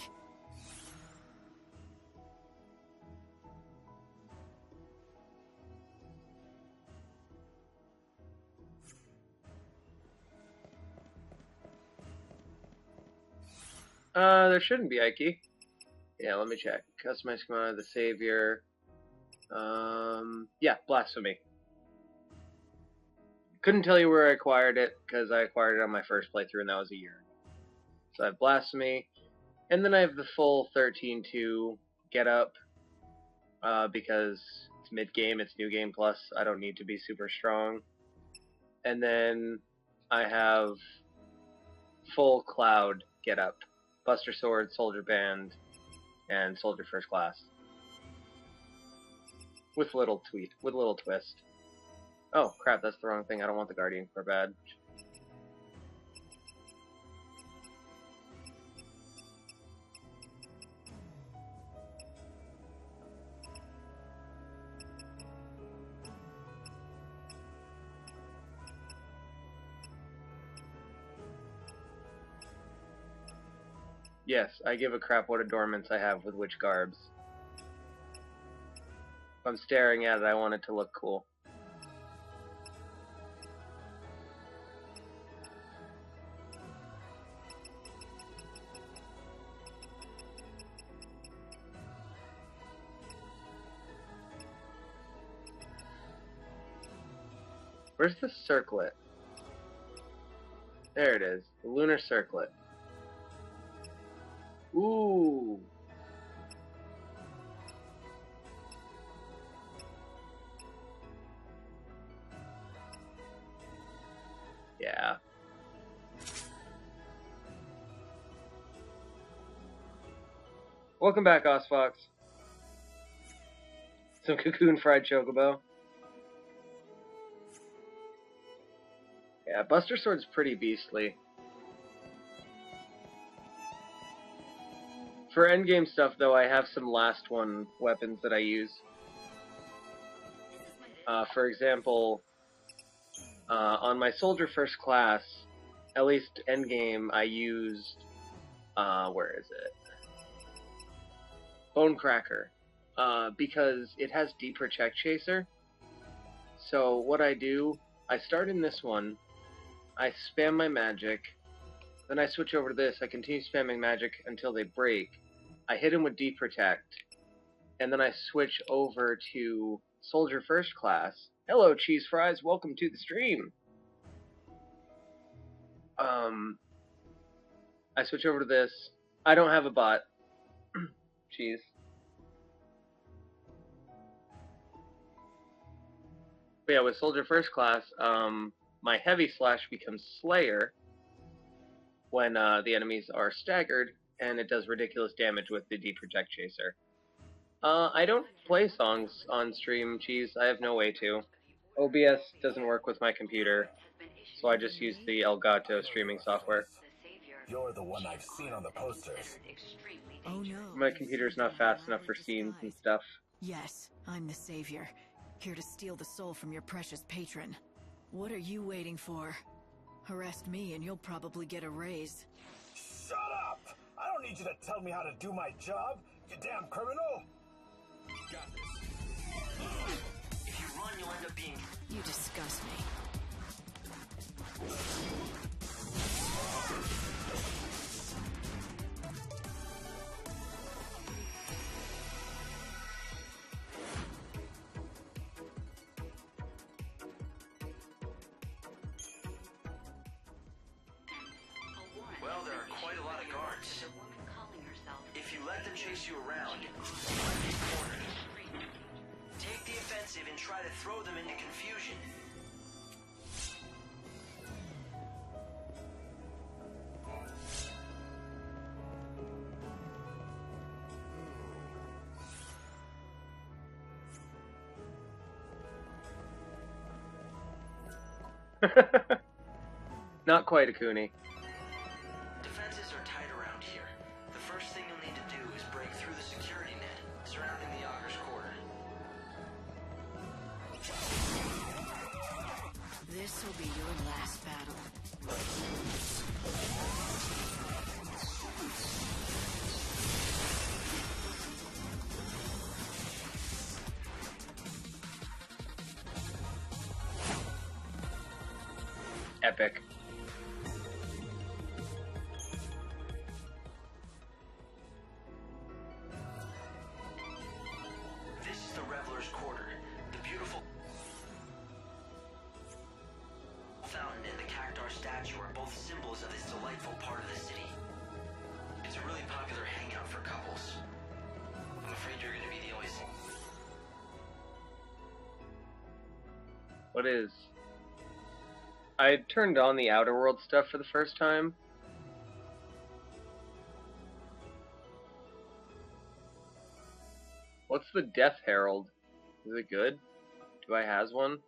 There shouldn't be, Ike. Yeah, let me check. Customize schemata, the savior. Yeah, Blasphemy. Couldn't tell you where I acquired it, because I acquired it on my first playthrough, and that was a year ago. So I have Blasphemy, and then I have the full 13-2 get up, because it's mid-game, it's New Game Plus, I don't need to be super strong. And then I have full Cloud get up. Buster Sword, Soldier Band, and Soldier First Class. With little twist. Oh, crap, that's the wrong thing. I don't want the Guardian Corps badge. Yes, I give a crap what adornments I have with which garbs. If I'm staring at it, I want it to look cool. Where's the circlet? There it is, the lunar circlet. Ooh. Yeah. Welcome back, Osfox. Some cocoon fried chocobo. Yeah, Buster Sword's pretty beastly. For endgame stuff, though, I have some last one weapons that I use. For example, on my Soldier First Class, at least endgame, I used, where is it? Bonecracker, because it has Deeper Check Chaser. So what I do, I start in this one, I spam my magic. Then I switch over to this. I continue spamming magic until they break. I hit him with Deprotect. And then I switch over to Soldier First Class. Hello, Cheese Fries. Welcome to the stream. I switch over to this. I don't have a bot. Cheese. But yeah, with Soldier First Class, my Heavy Slash becomes Slayer when the enemies are staggered, and it does ridiculous damage with the Deprotect Chaser. I don't play songs on stream, Cheese. I have no way to. OBS doesn't work with my computer, so I just use the Elgato streaming software. You're the one I've seen on the posters. Oh no. My computer's not fast enough for scenes and stuff. Yes, I'm the savior. Here to steal the soul from your precious patron. What are you waiting for? Arrest me and you'll probably get a raise. Shut up! I don't need you to tell me how to do my job, you damn criminal! Got this. If you run, you'll end up being... You disgust me. Well, there are quite a lot of guards. If you let them chase you around, take the offensive and try to throw them into confusion. Not quite a Kuni. Defenses are tight around here. The first thing you'll need to do is break through the security net surrounding the Augur's Quarter. This will be your last battle. Epic. This is the Reveler's Quarter. The beautiful fountain and the cactar statue are both symbols of this delightful part of the city. It's a really popular hangout for couples. I'm afraid you're going to be the only... What is? I turned on the Outer World stuff for the first time. What's the Death Herald? Is it good? Do I has one?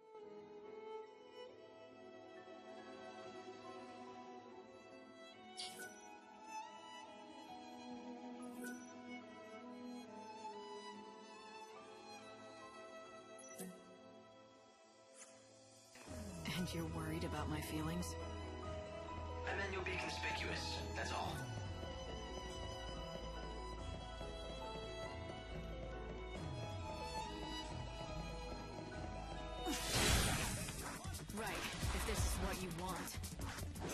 And you're worried about my feelings? And then you'll be conspicuous, that's all. Right, if this is what you want.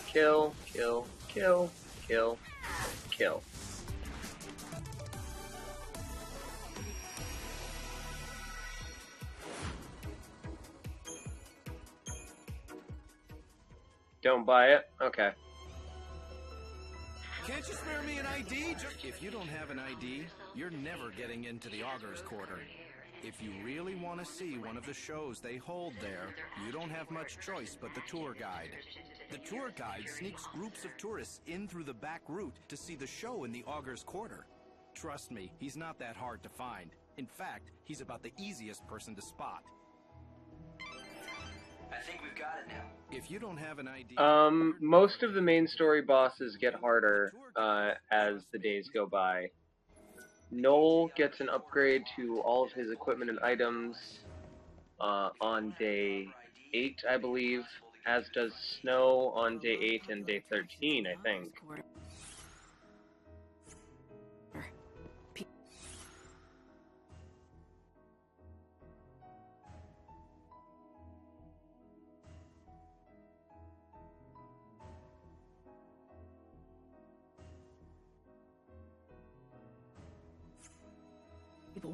Kill, kill, kill, kill, kill. Don't buy it? Okay. Can't you spare me an ID? If you don't have an ID, you're never getting into the Augur's Quarter. If you really want to see one of the shows they hold there, you don't have much choice but the tour guide. The tour guide sneaks groups of tourists in through the back route to see the show in the Augur's Quarter. Trust me, he's not that hard to find. In fact, he's about the easiest person to spot. I think we've got it now. If you don't have an ID... Most of the main story bosses get harder, as the days go by. Noel gets an upgrade to all of his equipment and items, on day 8, I believe, as does Snow on day 8 and day 13, I think.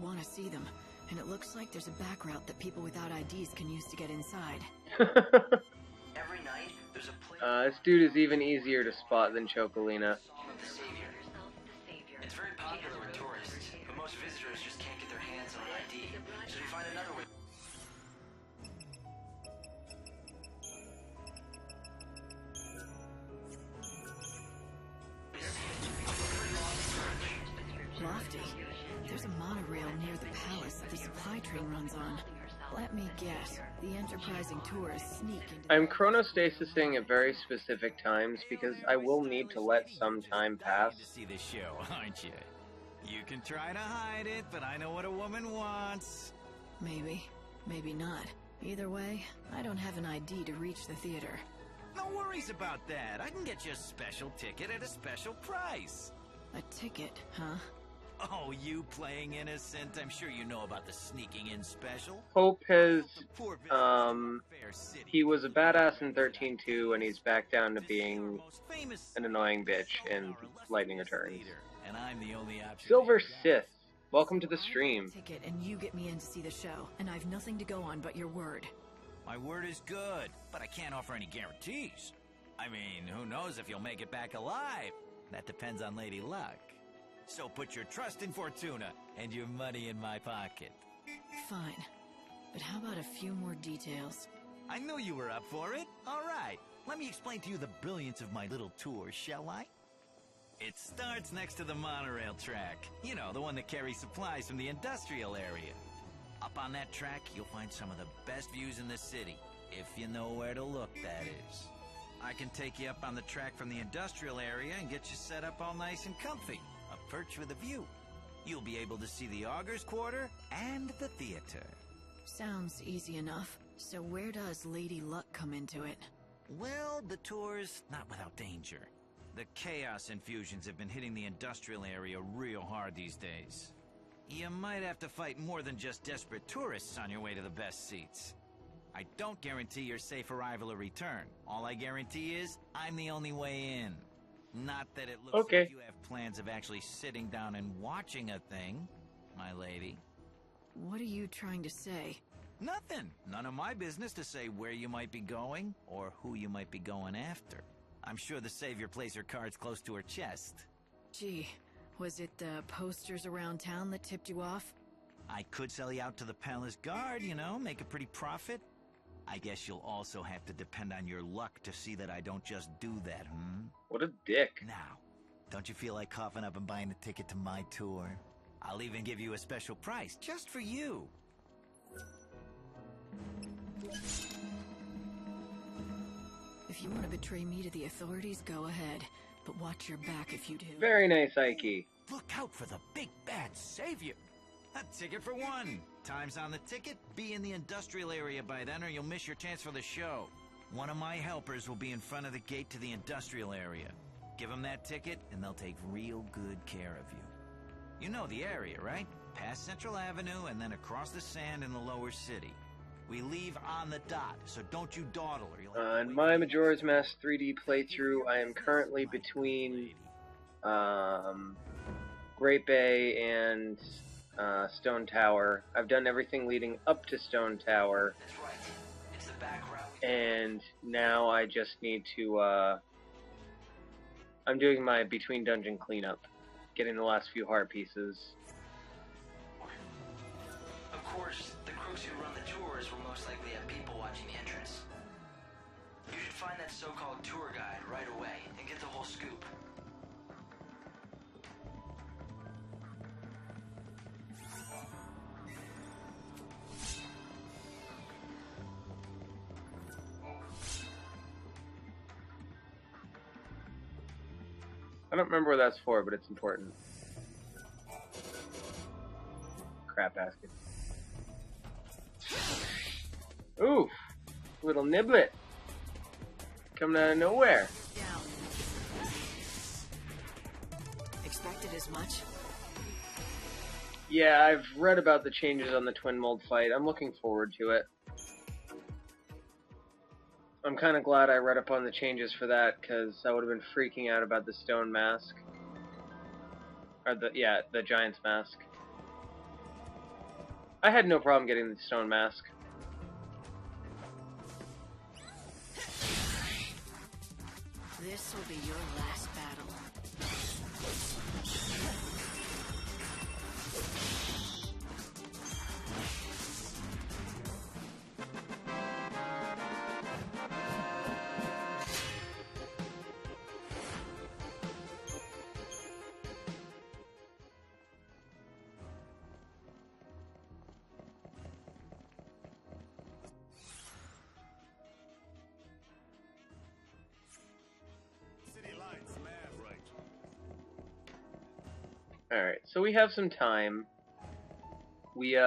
want to see them, and it looks like there's a back route that people without IDs can use to get inside. Every night, there's a place This dude is even easier to spot than Chocolina. of the Savior. It's very popular with tourists, but most visitors just can't get their hands on an ID, so they find another way. Lofty. There's a monorail near the palace that the supply train runs on. Let me guess, the enterprising tourists sneak into... I'm chronostasising at very specific times because I will need to let some time pass. To see this show, aren't you? You can try to hide it, but I know what a woman wants. Maybe, maybe not. Either way, I don't have an ID to reach the theater. No worries about that. I can get you a special ticket at a special price. A ticket, huh? Oh, you playing innocent? I'm sure you know about the sneaking in special. Hope has, he was a badass in 13-2, and he's back down to being an annoying bitch in Lightning Returns. And I'm the only option. Silver Sith, welcome to the stream. Ticket and you get me in to see the show, and I've nothing to go on but your word. My word is good, but I can't offer any guarantees. I mean, who knows if you'll make it back alive? That depends on Lady Luck. So put your trust in Fortuna and your money in my pocket. Fine. But how about a few more details? I knew you were up for it. All right. Let me explain to you the brilliance of my little tour, shall I? It starts next to the monorail track. You know, the one that carries supplies from the industrial area. Up on that track, you'll find some of the best views in the city. If you know where to look, that is. I can take you up on the track from the industrial area and get you set up all nice and comfy. A perch with a view. You'll be able to see the Augur's Quarter and the theater. Sounds easy enough. So where does Lady Luck come into it? Well, the tour's not without danger. The chaos infusions have been hitting the industrial area real hard these days. You might have to fight more than just desperate tourists on your way to the best seats. I don't guarantee your safe arrival or return. All I guarantee is I'm the only way in. Not that it looks like you have plans of actually sitting down and watching a thing, my lady. What are you trying to say? Nothing. None of my business to say where you might be going or who you might be going after. I'm sure the Savior plays her cards close to her chest. Gee, was it the posters around town that tipped you off? I could sell you out to the palace guard, you know, make a pretty profit. I guess you'll also have to depend on your luck to see that I don't just do that, What a dick. Now, don't you feel like coughing up and buying a ticket to my tour? I'll even give you a special price, just for you. If you want to betray me to the authorities, go ahead. But watch your back if you do. Very nice, Ike. Look out for the big bad Savior. A ticket for one. Time's on the ticket. Be in the industrial area by then or you'll miss your chance for the show. One of my helpers will be in front of the gate to the industrial area. Give them that ticket and they'll take real good care of you. You know the area, right? Past Central Avenue and then across the sand in the lower city. We leave on the dot, so don't you dawdle or you'll... In my Majora's Mask 3D playthrough, I am currently between Great Bay and Stone Tower. I've done everything leading up to Stone Tower. That's right. It's the back route. And now I just need to, I'm doing my between dungeon cleanup. Getting the last few heart pieces. Of course, the crooks who run the tours will most likely have people watching the entrance. You should find that so-called tour guide right away and get the whole scoop. I don't remember what that's for, but it's important. Crap basket. Oof! Little niblet! Coming out of nowhere. Down. Expected as much? Yeah, I've read about the changes on the Twin Mold fight. I'm looking forward to it. I'm kind of glad I read up on the changes for that, because I would have been freaking out about the stone mask. Or the Giant's mask. I had no problem getting the stone mask. This will be your last battle. Alright, so we have some time. We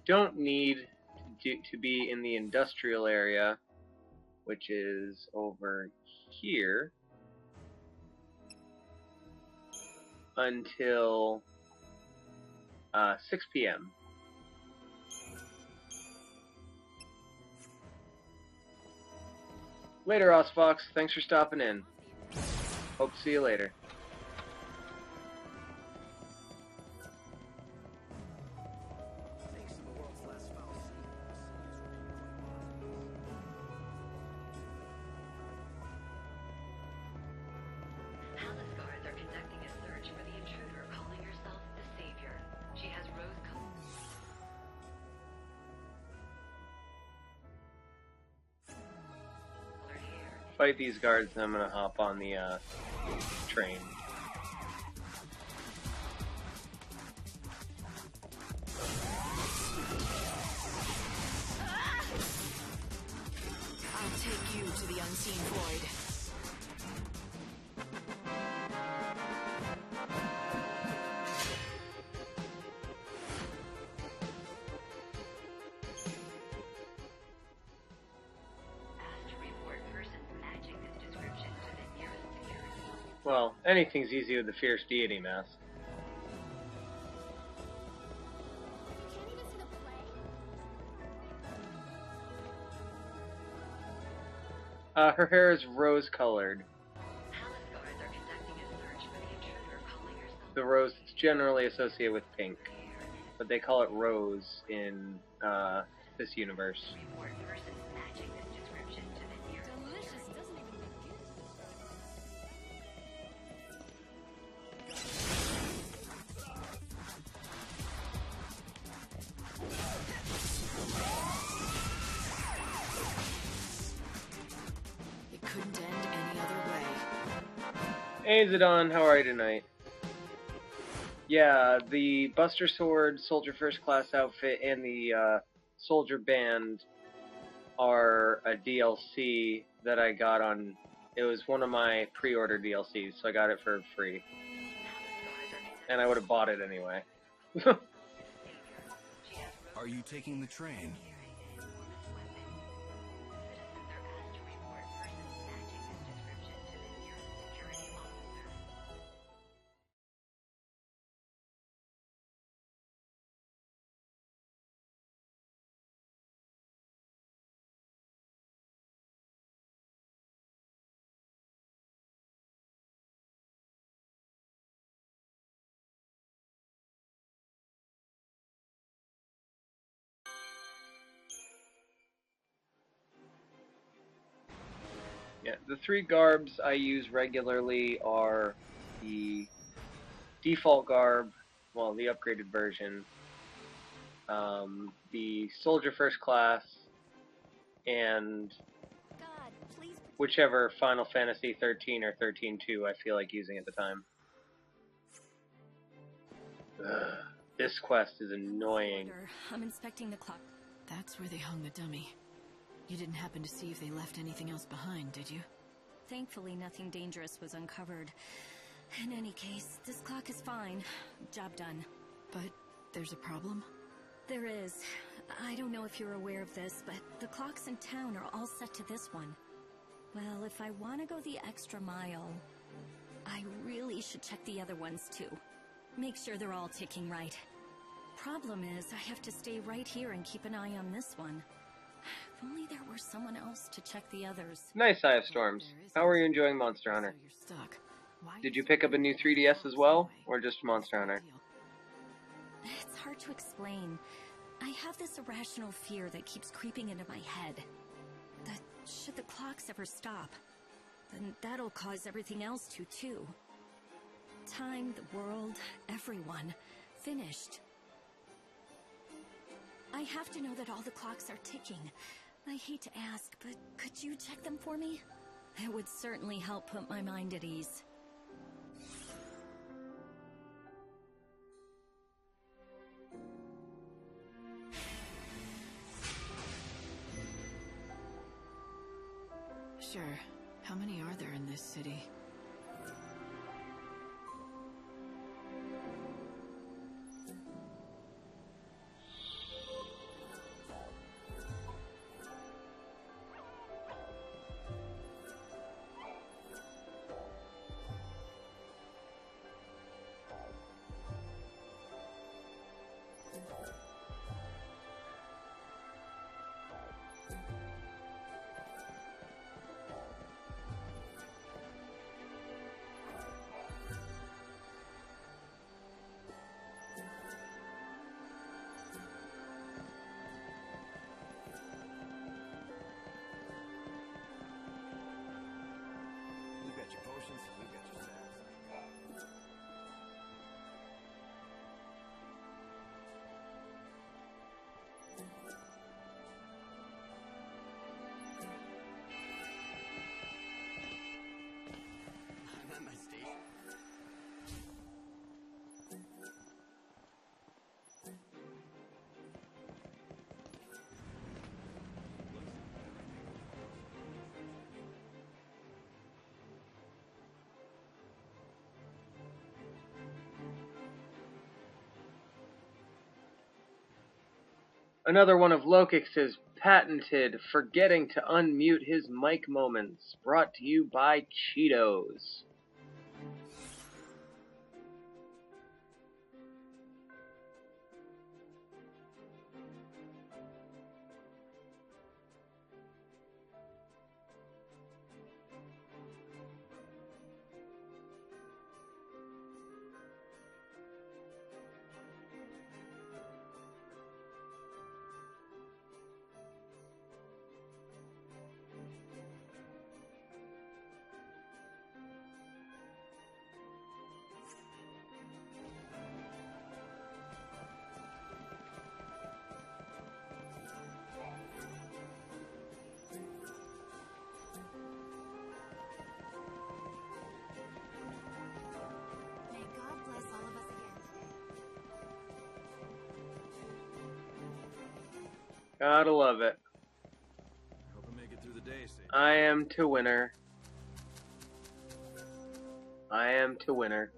don't need to be in the industrial area, which is over here, until 6 p.m. Later, Osfox. Thanks for stopping in. Hope to see you later. Fight these guards, and I'm gonna hop on the train. I'll take you to the unseen void. Well, anything's easy with the Fierce Deity mask. Her hair is rose-colored. The rose is generally associated with pink, but they call it rose in this universe. Hey Zidon, how are you tonight? Yeah, the Buster Sword Soldier First Class outfit and the Soldier Band are a DLC that I got on. It was one of my pre-order DLCs, so I got it for free. And I would have bought it anyway. Are you taking the train? Yeah, the three garbs I use regularly are the default garb, well, the upgraded version, the Soldier First Class, and whichever Final Fantasy 13 or 13-2 I feel like using at the time. Ugh, this quest is annoying. I'm inspecting the clock. That's where they hung the dummy. You didn't happen to see if they left anything else behind, did you? Thankfully, nothing dangerous was uncovered. In any case, this clock is fine. Job done. But there's a problem? There is. I don't know if you're aware of this, but the clocks in town are all set to this one. Well, if I want to go the extra mile, I really should check the other ones too. Make sure they're all ticking right. Problem is, I have to stay right here and keep an eye on this one. If only there were someone else to check the others. Nice, Eye of Storms. How are you enjoying Monster Hunter? Did you pick up a new 3DS as well, or just Monster Hunter? It's hard to explain. I have this irrational fear that keeps creeping into my head. That should the clocks ever stop, then that'll cause everything else to, too. Time, the world, everyone. Finished. I have to know that all the clocks are ticking. I hate to ask, but could you check them for me? It would certainly help put my mind at ease. Sure. How many are there in this city? We've got your potions, we've got your salves. I'm at my station. Another one of Lokix's patented forgetting to unmute his mic moments, brought to you by Cheetos. May God bless all of us again today. Gotta love it. Hope I make it through the day safe. I am to winner. I am to winner.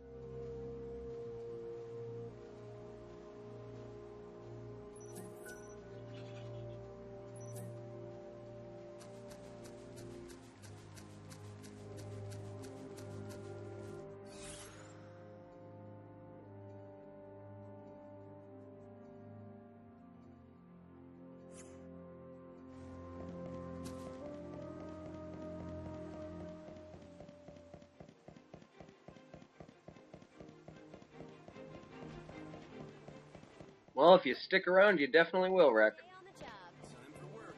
Well, if you stick around, you definitely will, Rec. Stay on the job. Time for work.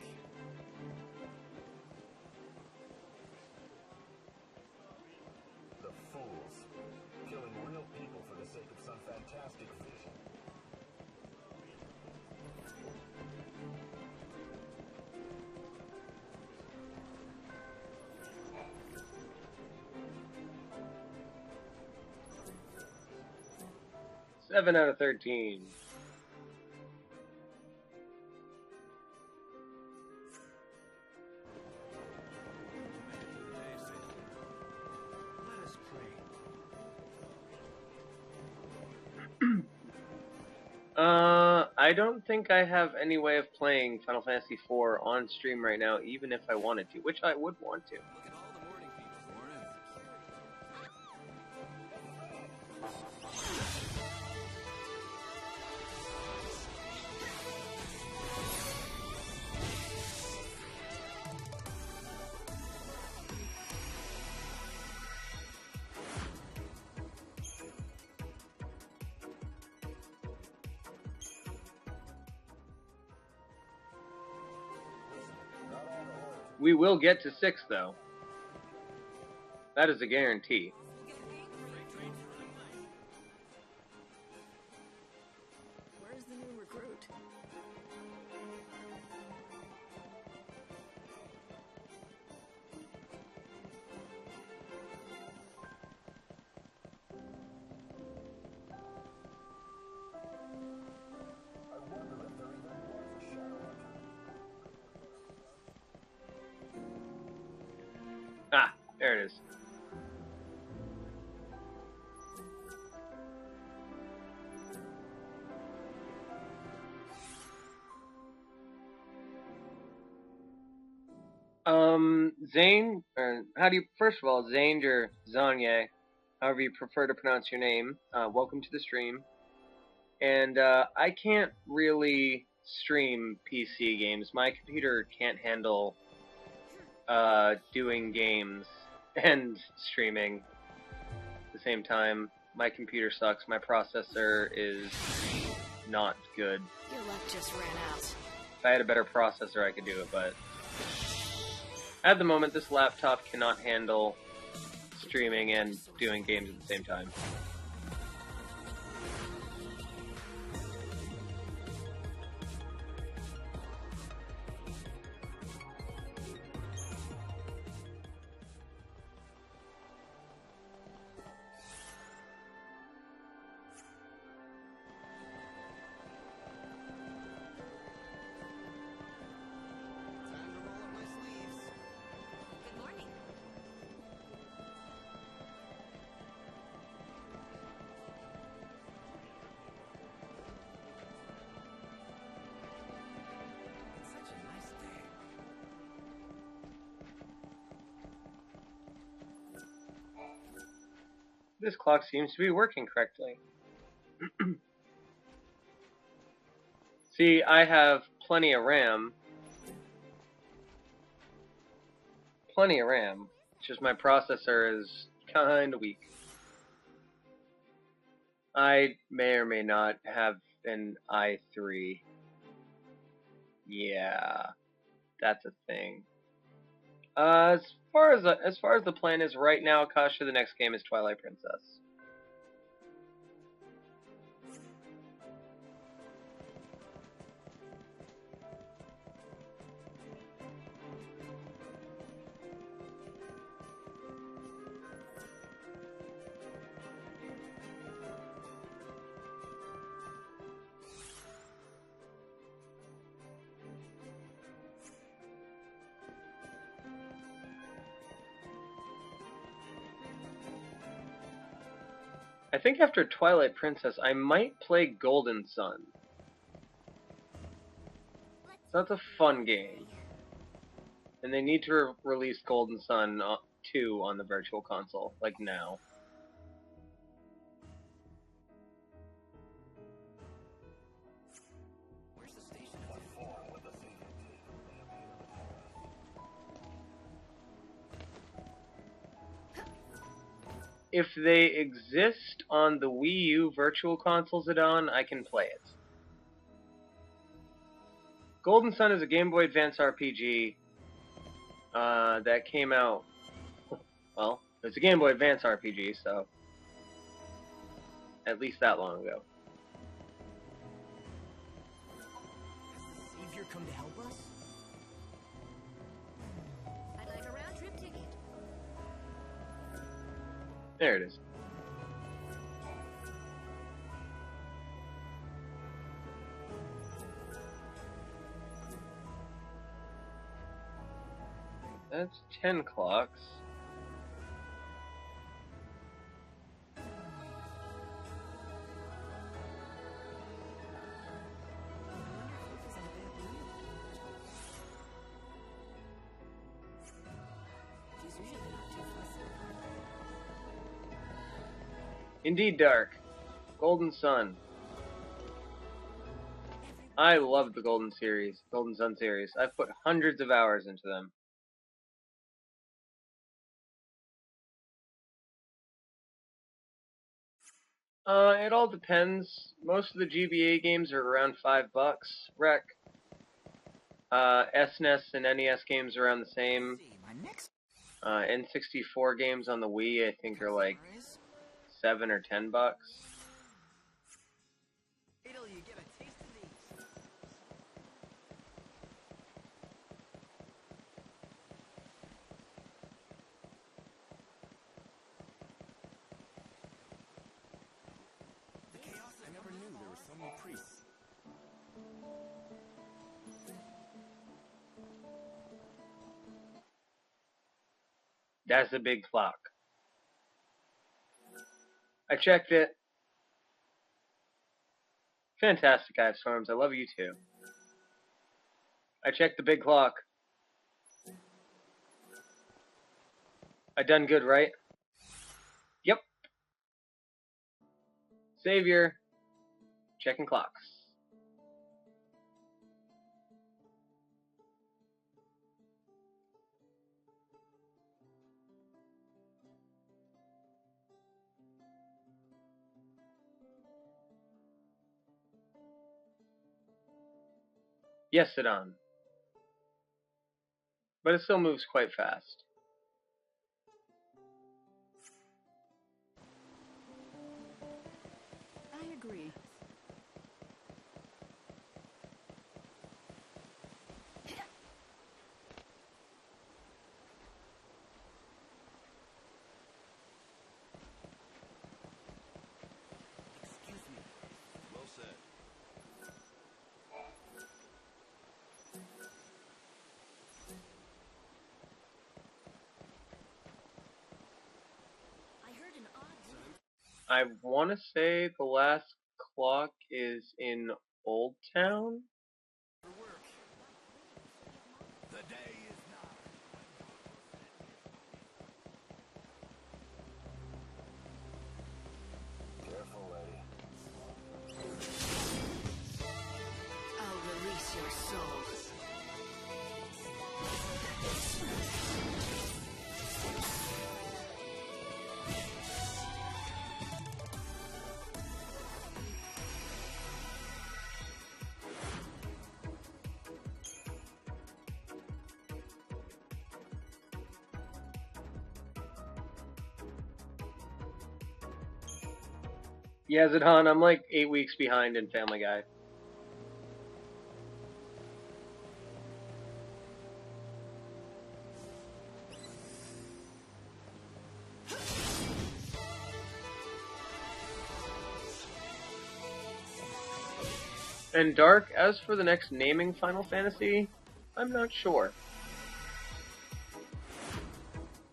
The fools. Killing real people for the sake of some fantastic vision. Seven out of 13. Let us pray. I don't think I have any way of playing Final Fantasy IV on stream right now, even if I wanted to, which I would want to. Look at all the morning people. Morning. We will get to 6, though. That is a guarantee. Where's the new recruit? Ah, there it is. Zane, or how do you, first of all, Zane or Zanye, however you prefer to pronounce your name, welcome to the stream. And I can't really stream PC games. My computer can't handle doing games and streaming at the same time. My computer sucks. My processor is not good. Your luck just ran out. If I had a better processor, I could do it, but at the moment, this laptop cannot handle streaming and doing games at the same time. This clock seems to be working correctly. See, I have plenty of RAM. It's just my processor is kinda weak. I may or may not have an i3. Yeah, that's a thing. As far as the plan is right now, Kasha, the next game is Twilight Princess. I think after Twilight Princess, I might play Golden Sun. So that's a fun game. And they need to release Golden Sun 2 on the Virtual Console, like now. If they exist on the Wii U Virtual Console, Zidane, I can play it. Golden Sun is a Game Boy Advance RPG that came out, well, it's a Game Boy Advance RPG, so at least that long ago. Has the Savior come to help us? I'd like a round trip ticket. There it is. That's 10 clocks. Indeed Dark. Golden Sun. I love the Golden Sun series. I've put hundreds of hours into them. It all depends. Most of the GBA games are around $5. Rec. SNES and NES games are around the same. N64 games on the Wii, I think, are like $7 or $10. I never knew there were so many priests. That's a big clock. I checked it. Fantastic, Ive Storms. I love you too. I checked the big clock. I done good, right? Yep. Savior. Checking clocks. Yes, Sidon. But it still moves quite fast. I agree. Excuse me. Well said. I heard an odd I want to say the last clock is in Old Town. The day is nigh. Careful, lady. I'll release your souls. Yeah, Zidhan, I'm like 8 weeks behind in Family Guy. And Dark, as for the next naming Final Fantasy, I'm not sure.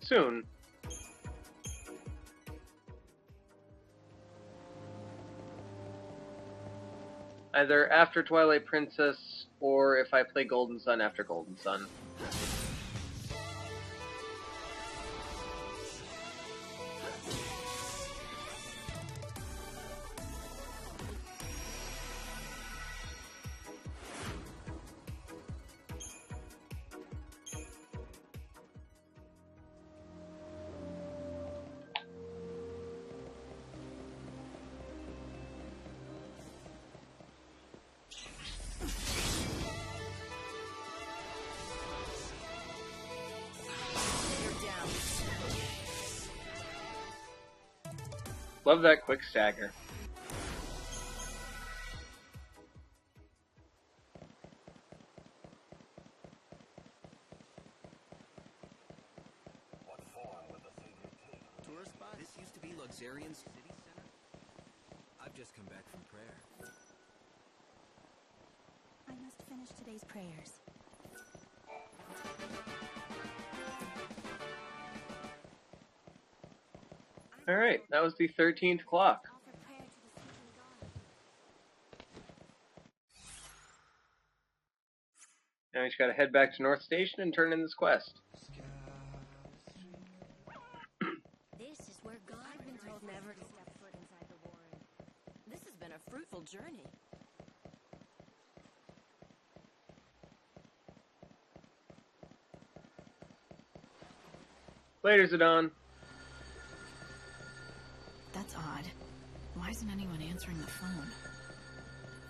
Soon. Either after Twilight Princess, or if I play Golden Sun after Golden Sun. Love that quick stagger. What form would the Savior take? Tourist spot? This used to be Luxarian's city center. I've just come back from prayer. I must finish today's prayers. Alright, that was the 13th clock. Now we just gotta head back to North Station and turn in this quest. This is where God. I've been told never to step foot inside the Warren. This has been a fruitful journey. Later, Zidon. That's odd. Why isn't anyone answering the phone?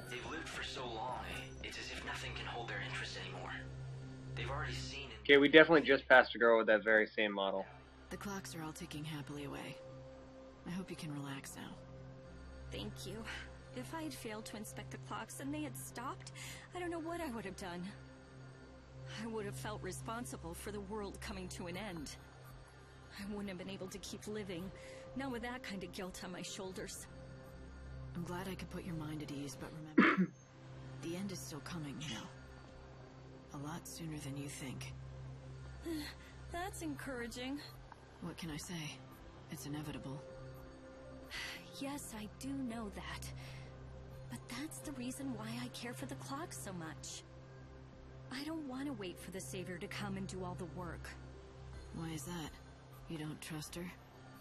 They've lived for so long, it's as if nothing can hold their interest anymore. They've already seen it. Okay, we definitely just passed a girl with that very same model. The clocks are all ticking happily away. I hope you can relax now. Thank you. If I had failed to inspect the clocks and they had stopped, I don't know what I would have done. I would have felt responsible for the world coming to an end. I wouldn't have been able to keep living, not with that kind of guilt on my shoulders. I'm glad I could put your mind at ease, but remember, the end is still coming, you know. A lot sooner than you think. That's encouraging. What can I say? It's inevitable. Yes, I do know that. But that's the reason why I care for the clock so much. I don't want to wait for the Savior to come and do all the work. Why is that? You don't trust her?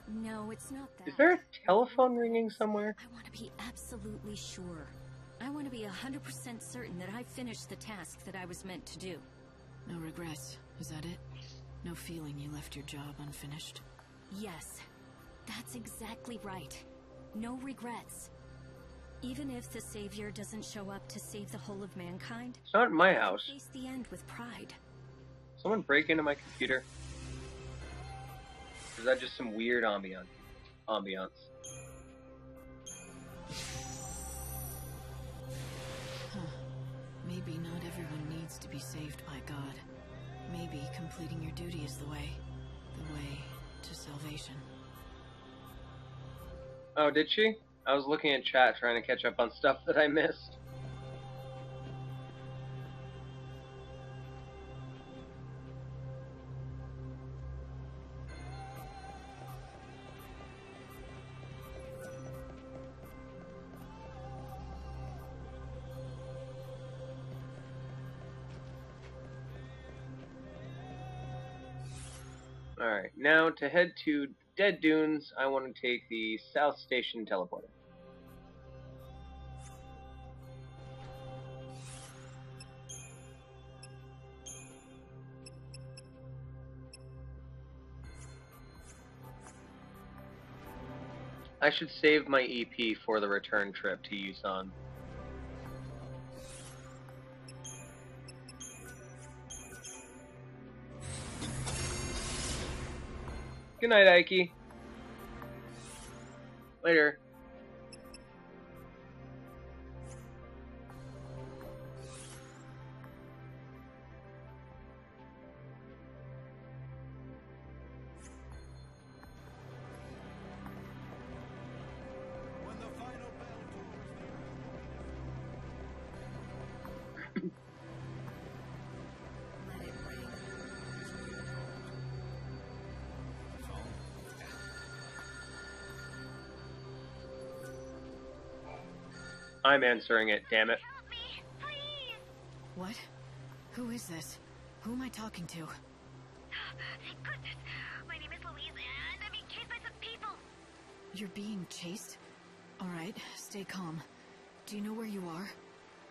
No, it's not that. Is there a telephone ringing somewhere? I want to be absolutely sure. I want to be 100% certain that I finished the task that I was meant to do. No regrets, is that it? No feeling you left your job unfinished? Yes, that's exactly right. No regrets. Even if the Savior doesn't show up to save the whole of mankind, It's not in my house. face the end with pride. Someone break into my computer? Or is that just some weird ambiance? Huh. Maybe not everyone needs to be saved by God. Maybe completing your duty is the way to salvation. Oh, did she? I was looking at chat trying to catch up on stuff that I missed. Alright, now to head to Dead Dunes, I want to take the South Station teleporter. I should save my EP for the return trip to Yusan. Good night, Ike. Later. I'm answering it, damn it. Help me, please! What? Who is this? Who am I talking to? Thank goodness. My name is Louise, and I'm being chased by some people. You're being chased? Alright, stay calm. Do you know where you are?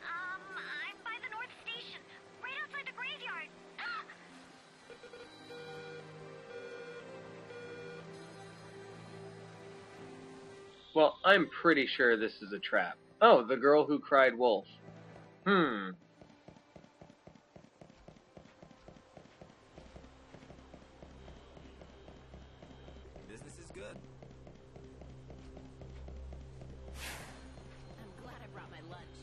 I'm by the North Station, right outside the graveyard. Well, I'm pretty sure this is a trap. Oh, the girl who cried wolf. Business is good. I'm glad I brought my lunch.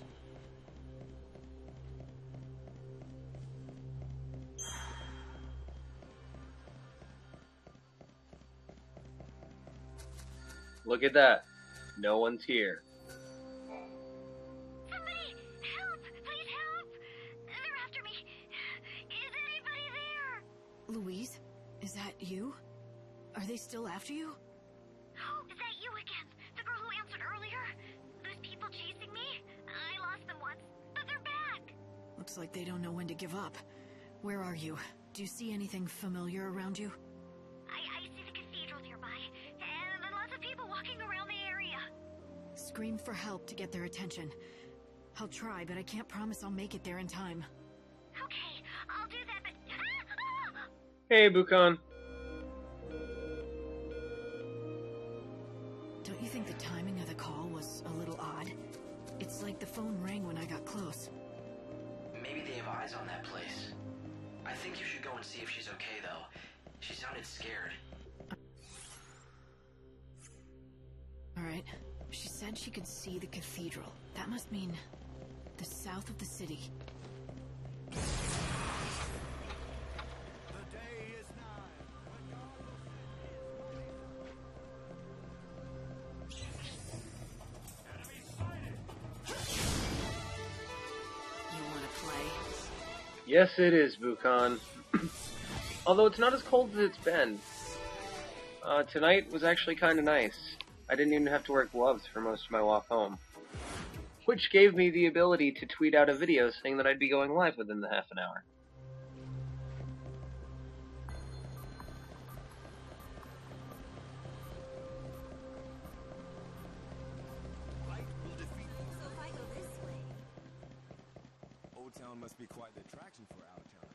Look at that. No one's here. Somebody, help! Please help! They're after me. Is anybody there? Louise? Is that you? Are they still after you? Oh, is that you again? The girl who answered earlier? Those people chasing me? I lost them once, but they're back. Looks like they don't know when to give up. Where are you? Do you see anything familiar around you? I see the cathedral nearby, and then lots of people walking around the area. Scream for help to get their attention. I'll try, but I can't promise I'll make it there in time. Okay, I'll do that, but... Hey, Bukon. Don't you think the timing of the call was a little odd? It's like the phone rang when and see if she's okay, though. She sounded scared. Alright. She said she could see the cathedral. That must mean the south of the city. Yes, it is, Bukan. Although it's not as cold as it's been. Tonight was actually kind of nice. I didn't even have to wear gloves for most of my walk home. Which gave me the ability to tweet out a video saying that I'd be going live within the half an hour. Old Town must be quite the attraction for out-of-towners.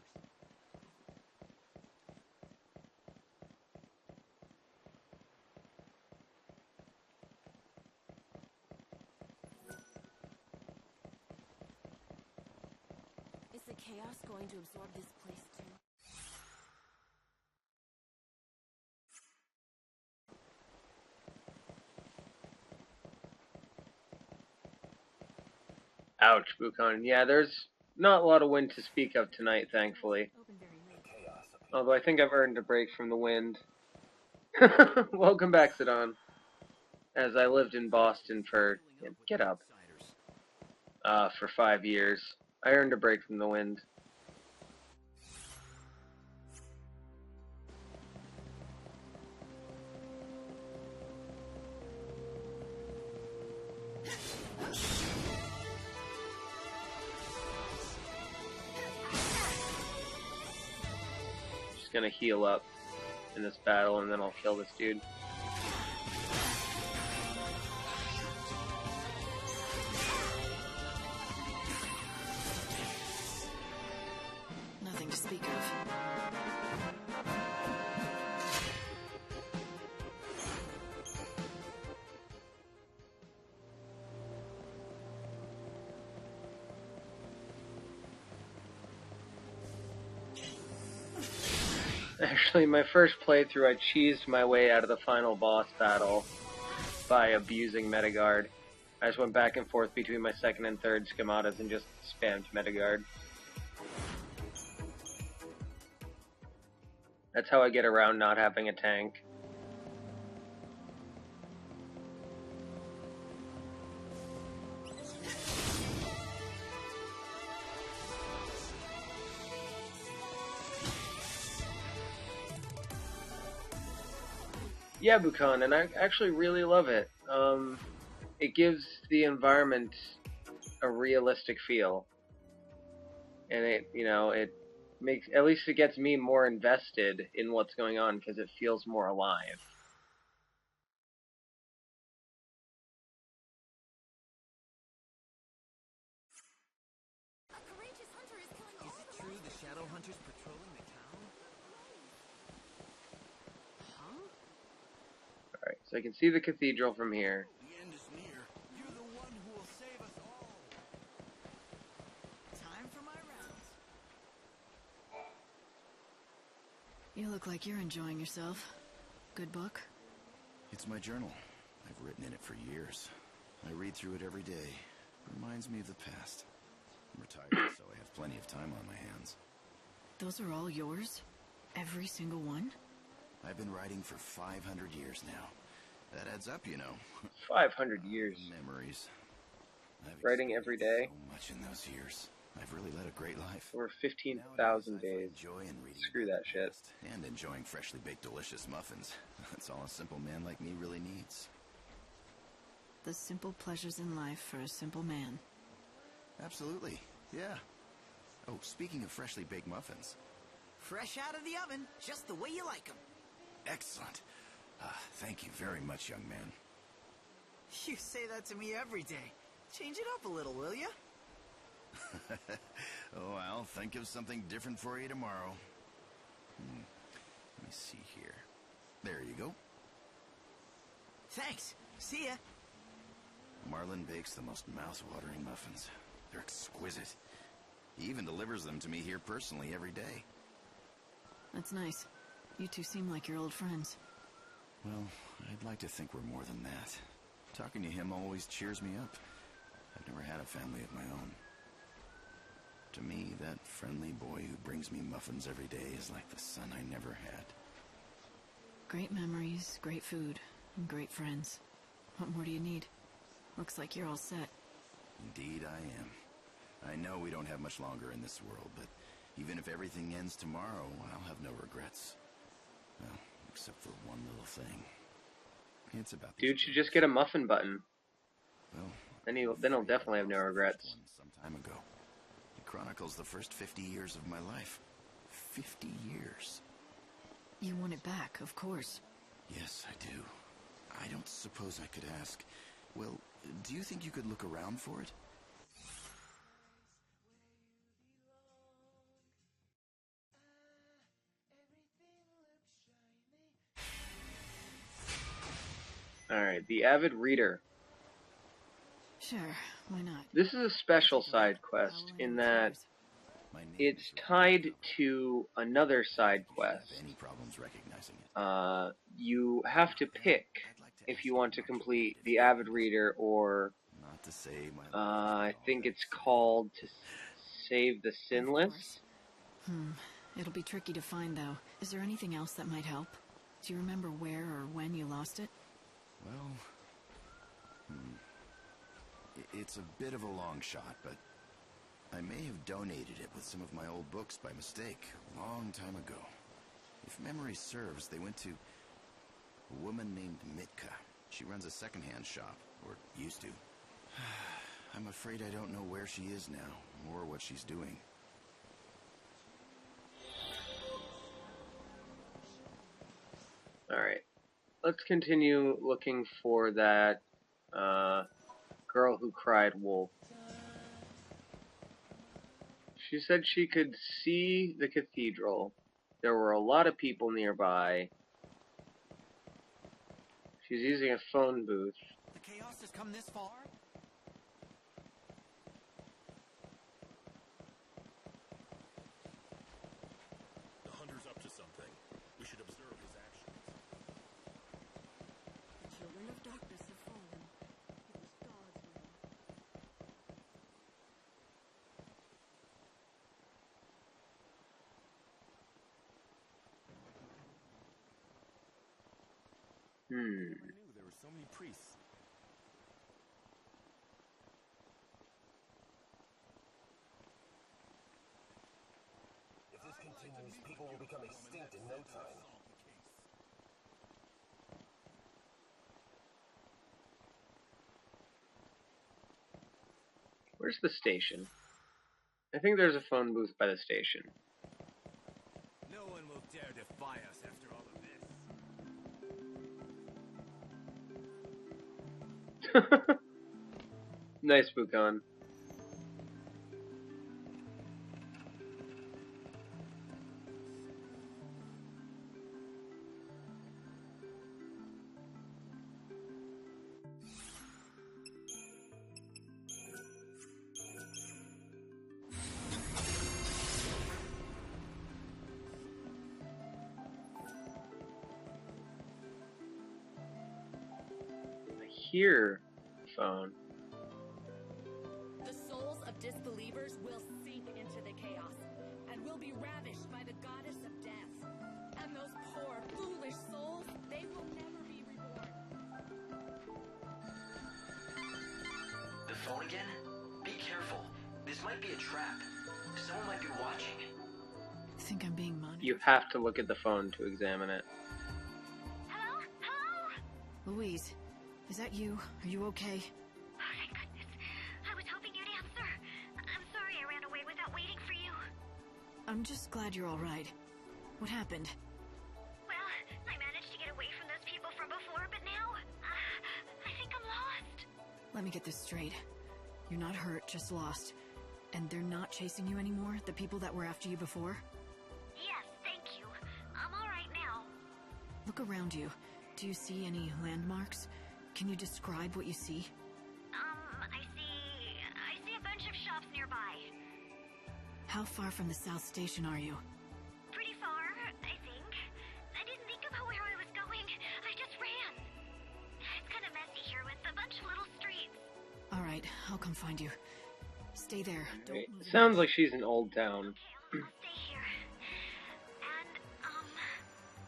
Is the chaos going to absorb this place too? Ouch, Bukan. Yeah, there's not a lot of wind to speak of tonight, thankfully. Although I think I've earned a break from the wind. Welcome back, Zidane. As I lived in Boston for... Get up. For 5 years. I earned a break from the wind. Just gonna heal up in this battle and then I'll kill this dude. Nothing to speak of. Actually, my first playthrough, I cheesed my way out of the final boss battle by abusing Metagard. I just went back and forth between my second and third schematas and just spammed Metagard. That's how I get around not having a tank. Yeah, Bukan, and I actually really love it. It gives the environment a realistic feel. And it makes, at least it gets me more invested in what's going on because it feels more alive. Is it true the Shadow Hunter's patrolling the town? Alright, so I can see the cathedral from here. The end is near. You're the one who will save us all. Time for my rounds. You look like you're enjoying yourself. Good book? It's my journal. I've written in it for years. I read through it every day. Reminds me of the past. I'm retired, so I have plenty of time on my hands. Those are all yours? Every single one? I've been writing for 500 years now. That adds up, you know. 500 years. Memories. I've Writing every day. so much in those years. I've really led a great life. Over 15,000 days. Screw that shit. And enjoying freshly baked delicious muffins. That's all a simple man like me really needs. The simple pleasures in life for a simple man. Absolutely, yeah. Oh, speaking of freshly baked muffins. Fresh out of the oven, just the way you like them. Excellent. Thank you very much, young man. You say that to me every day. Change it up a little, will you? Oh, I'll think of something different for you tomorrow. Let me see here. There you go. Thanks. See ya. Marlin bakes the most mouth-watering muffins. They're exquisite. He even delivers them to me here personally every day. That's nice. You two seem like you're old friends. Well, I'd like to think we're more than that. Talking to him always cheers me up. I've never had a family of my own. To me, that friendly boy who brings me muffins every day is like the son I never had. Great memories, great food, and great friends. What more do you need? Looks like you're all set. Indeed I am. I know we don't have much longer in this world, but even if everything ends tomorrow, I'll have no regrets. Well, except for one little thing. It's about... Dude should just get a muffin button. Well, then he'll definitely have no regrets. Some time ago. It chronicles the first 50 years of my life. 50 years. You want it back, of course. Yes, I do. I don't suppose I could ask. Well, do you think you could look around for it? Alright, the Avid Reader. Sure, why not? This is a special side quest in that it's tied to another side quest. Any problems recognizing it? You have to pick if you want to complete the Avid Reader or Not to say my I think it's called to Save the Sinless. It'll be tricky to find, though. Is there anything else that might help? Do you remember where or when you lost it? Well, it's a bit of a long shot, but I may have donated it with some of my old books by mistake, a long time ago. If memory serves, they went to a woman named Mitka. She runs a secondhand shop, or used to. I'm afraid I don't know where she is now, or what she's doing. Alright. Let's continue looking for that girl who cried wolf. She said she could see the cathedral. There were a lot of people nearby. She's using a phone booth. The chaos has come this far? The hunter's up to something. We should observe his actions. The children of darkness have fallen. It was God's will. I knew there were so many priests. If this continues, people will become extinct in no time. Where's the station? I think there's a phone booth by the station. No one will dare defy us after all of this. Nice, Bukan. Here, phone. The souls of disbelievers will sink into the chaos and will be ravished by the goddess of death. And those poor, foolish souls, they will never be reborn. The phone again? Be careful. This might be a trap. Someone might be watching. I think I'm being monitored. You have to look at the phone to examine it. Hello? Hello? Louise, is that you? Are you okay? Oh, thank goodness. I was hoping you'd answer. I'm sorry I ran away without waiting for you. I'm just glad you're all right. What happened? Well, I managed to get away from those people from before, but now, I think I'm lost. Let me get this straight. You're not hurt, just lost. And they're not chasing you anymore? The people that were after you before? Yes, thank you. I'm all right now. Look around you. Do you see any landmarks? Can you describe what you see? I see a bunch of shops nearby. How far from the South Station are you? Pretty far. I'll come find you. Stay there. Don't move. Sounds like she's in Old Town.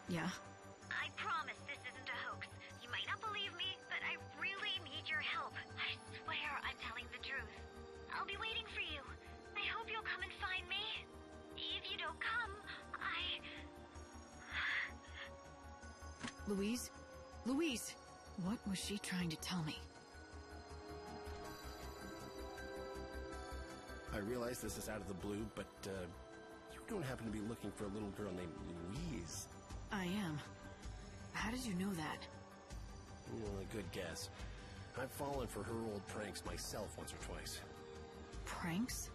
Yeah? I promise this isn't a hoax. You might not believe me, but I really need your help. I swear I'm telling the truth. I'll be waiting for you. I hope you'll come and find me. If you don't come, Louise? Louise! What was she trying to tell me? I realize this is out of the blue, but, you don't happen to be looking for a little girl named Louise. I am. How did you know that? Well, a good guess. I've fallen for her old pranks myself once or twice. Pranks?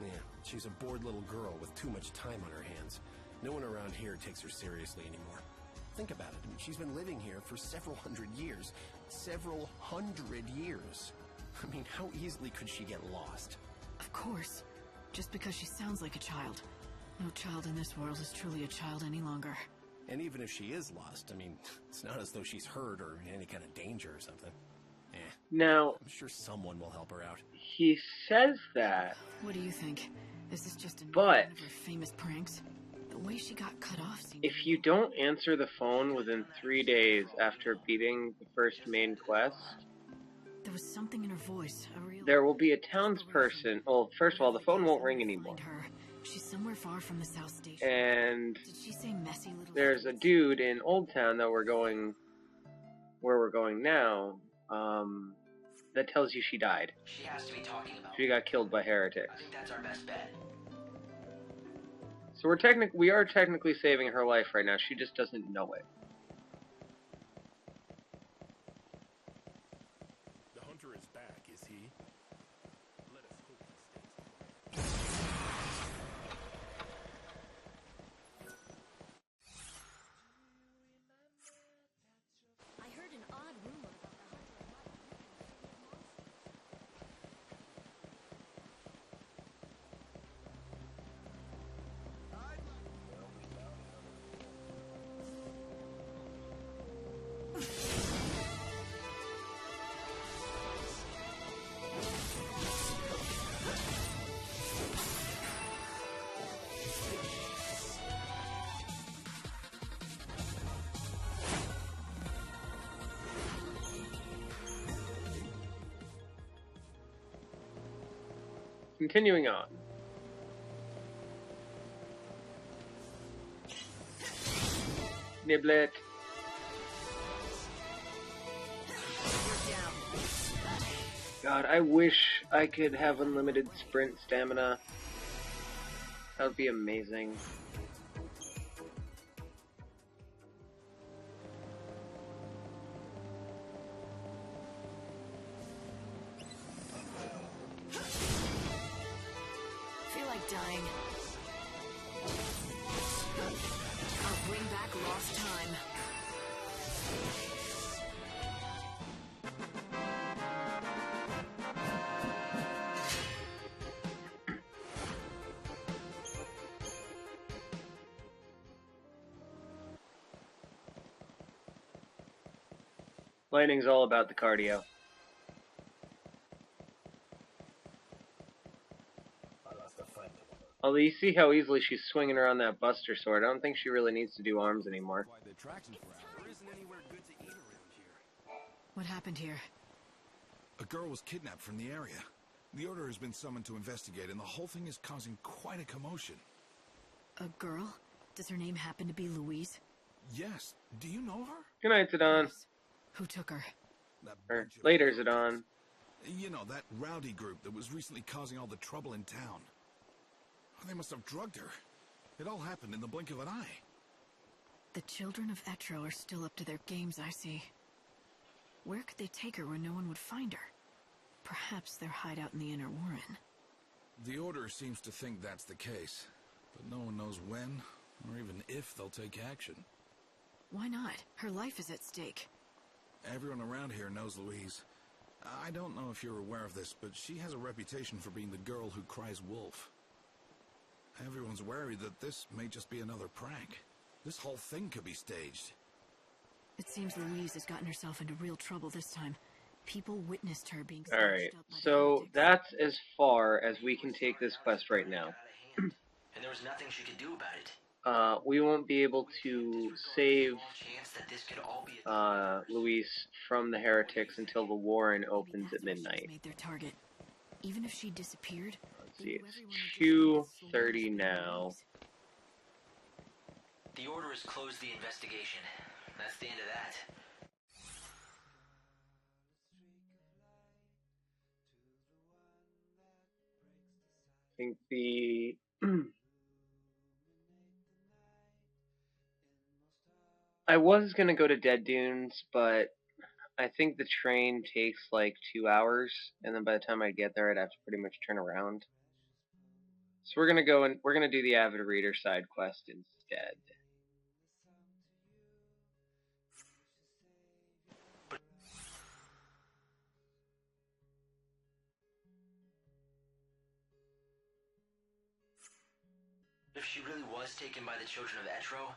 Yeah, she's a bored little girl with too much time on her hands. No one around here takes her seriously anymore. Think about it. I mean, she's been living here for several hundred years. Several hundred years. I mean, how easily could she get lost? Of course. Just because she sounds like a child. No child in this world is truly a child any longer. And even if she is lost, I mean, it's not as though she's hurt or in any kind of danger or something. Now, I'm sure someone will help her out. He says that. What do you think? Is this just But one of her famous pranks? The way she got cut off seemed... If you don't answer the phone within 3 days after beating the first main quest, there was something in her voice. There will be a townsperson. Well, first of all, the phone won't ring anymore. She's somewhere far from the South Station. And did she say messy little... There's a dude in Old Town that where we're going now, that tells you she died. She has to be talking about. She got killed by heretics. I think that's our best bet. So we are technically saving her life right now. She just doesn't know it. The hunter is back, is he? Let us hope he stays. I heard an odd rumor about the hunter Continuing on. Niblet. God, I wish I could have unlimited sprint stamina. That would be amazing. Feel like dying. I'll bring back lost time. Lightning's all about the cardio. Although you see how easily she's swinging around that Buster Sword, I don't think she really needs to do arms anymore. What happened here? A girl was kidnapped from the area. The Order has been summoned to investigate, and the whole thing is causing quite a commotion. A girl? Does her name happen to be Louise? Yes. Do you know her? Good night, Zidane. Who took her? Or later, Zidane. You know, that rowdy group that was recently causing all the trouble in town. They must have drugged her. It all happened in the blink of an eye. The children of Etro are still up to their games, I see. Where could they take her where no one would find her? Perhaps their hideout in the Inner Warren. The Order seems to think that's the case, but no one knows when, or even if they'll take action. Why not? Her life is at stake. Everyone around here knows Louise. I don't know if you're aware of this, but she has a reputation for being the girl who cries wolf. Everyone's worried that this may just be another prank. This whole thing could be staged. It seems Louise has gotten herself into real trouble this time. People witnessed her being Alright, snatched up by the so that's as far as we can take this quest right now. And there was nothing she could do about it. We won't be able to save Chance that this could all be Luis from the heretics until the Warren opens at midnight. made their target. Even if she disappeared, let's see, it's 2:30 now. The order has closed the investigation. That's the end of that. I think the I was gonna go to Dead Dunes, but I think the train takes like 2 hours, and then by the time I get there, I'd have to pretty much turn around. So we're gonna go and we're gonna do the Avid Reader side quest instead. If she really was taken by the children of Etro,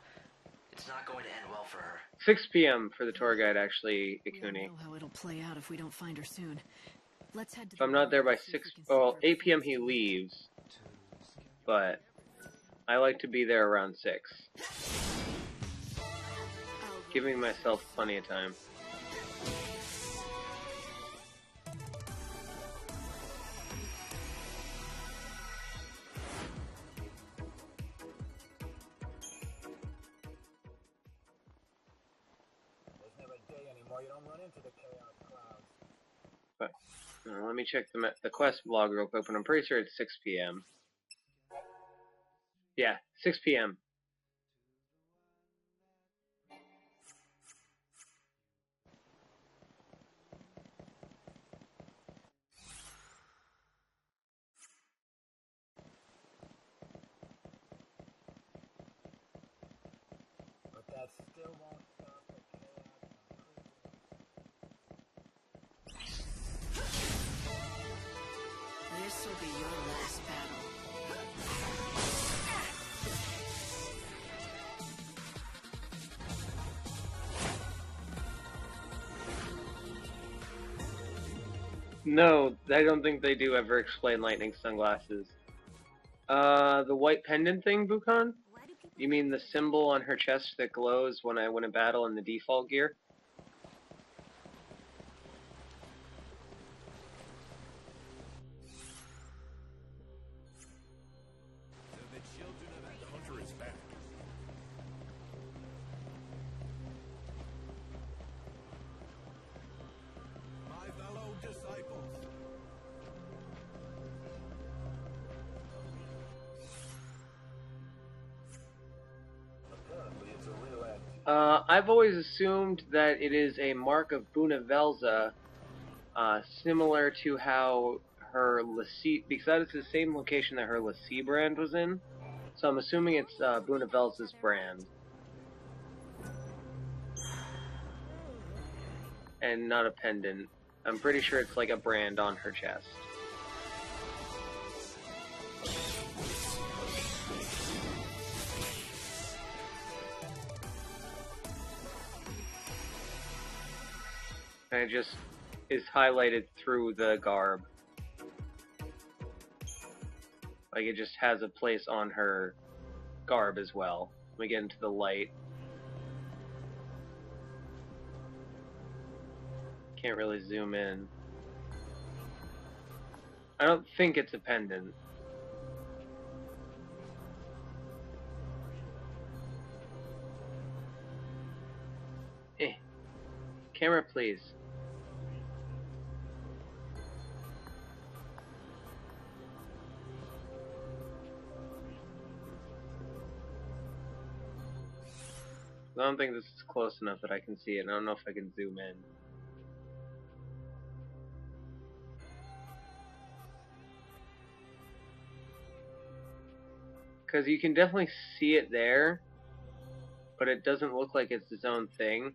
it's not going to end well for her. 6 p.m. for the tour guide, actually, Ikuni. We don't know how it'll play out if we don't find her soon. Let's head to If I'm not there by 6, well, 8 p.m. he leaves, but I like to be there around 6. Giving myself plenty of time. There's never a day anymore you don't run into the chaos clouds. But, let me check the quest log real quick, but I'm pretty sure it's 6 p.m. Yeah, 6 p.m. But that still won't stop the chaos. This will be your last battle. No, I don't think they do ever explain lightning sunglasses. The white pendant thing, Bukan? You mean the symbol on her chest that glows when I win a battle in the default gear? The hunter is back. My fellow disciples. Apparently it's a real antique. I've always assumed that it is a mark of Bunavelza, similar to how her Lassie, because that is the same location that her Lassie brand was in. So I'm assuming it's Bunavelza's brand. And not a pendant. I'm pretty sure it's like a brand on her chest. And it just is highlighted through the garb. Like it just has a place on her garb as well. Let me get into the light. Can't really zoom in. I don't think it's a pendant. Camera, please. I don't think this is close enough that I can see it. I don't know if I can zoom in. Because you can definitely see it there, but it doesn't look like it's its own thing.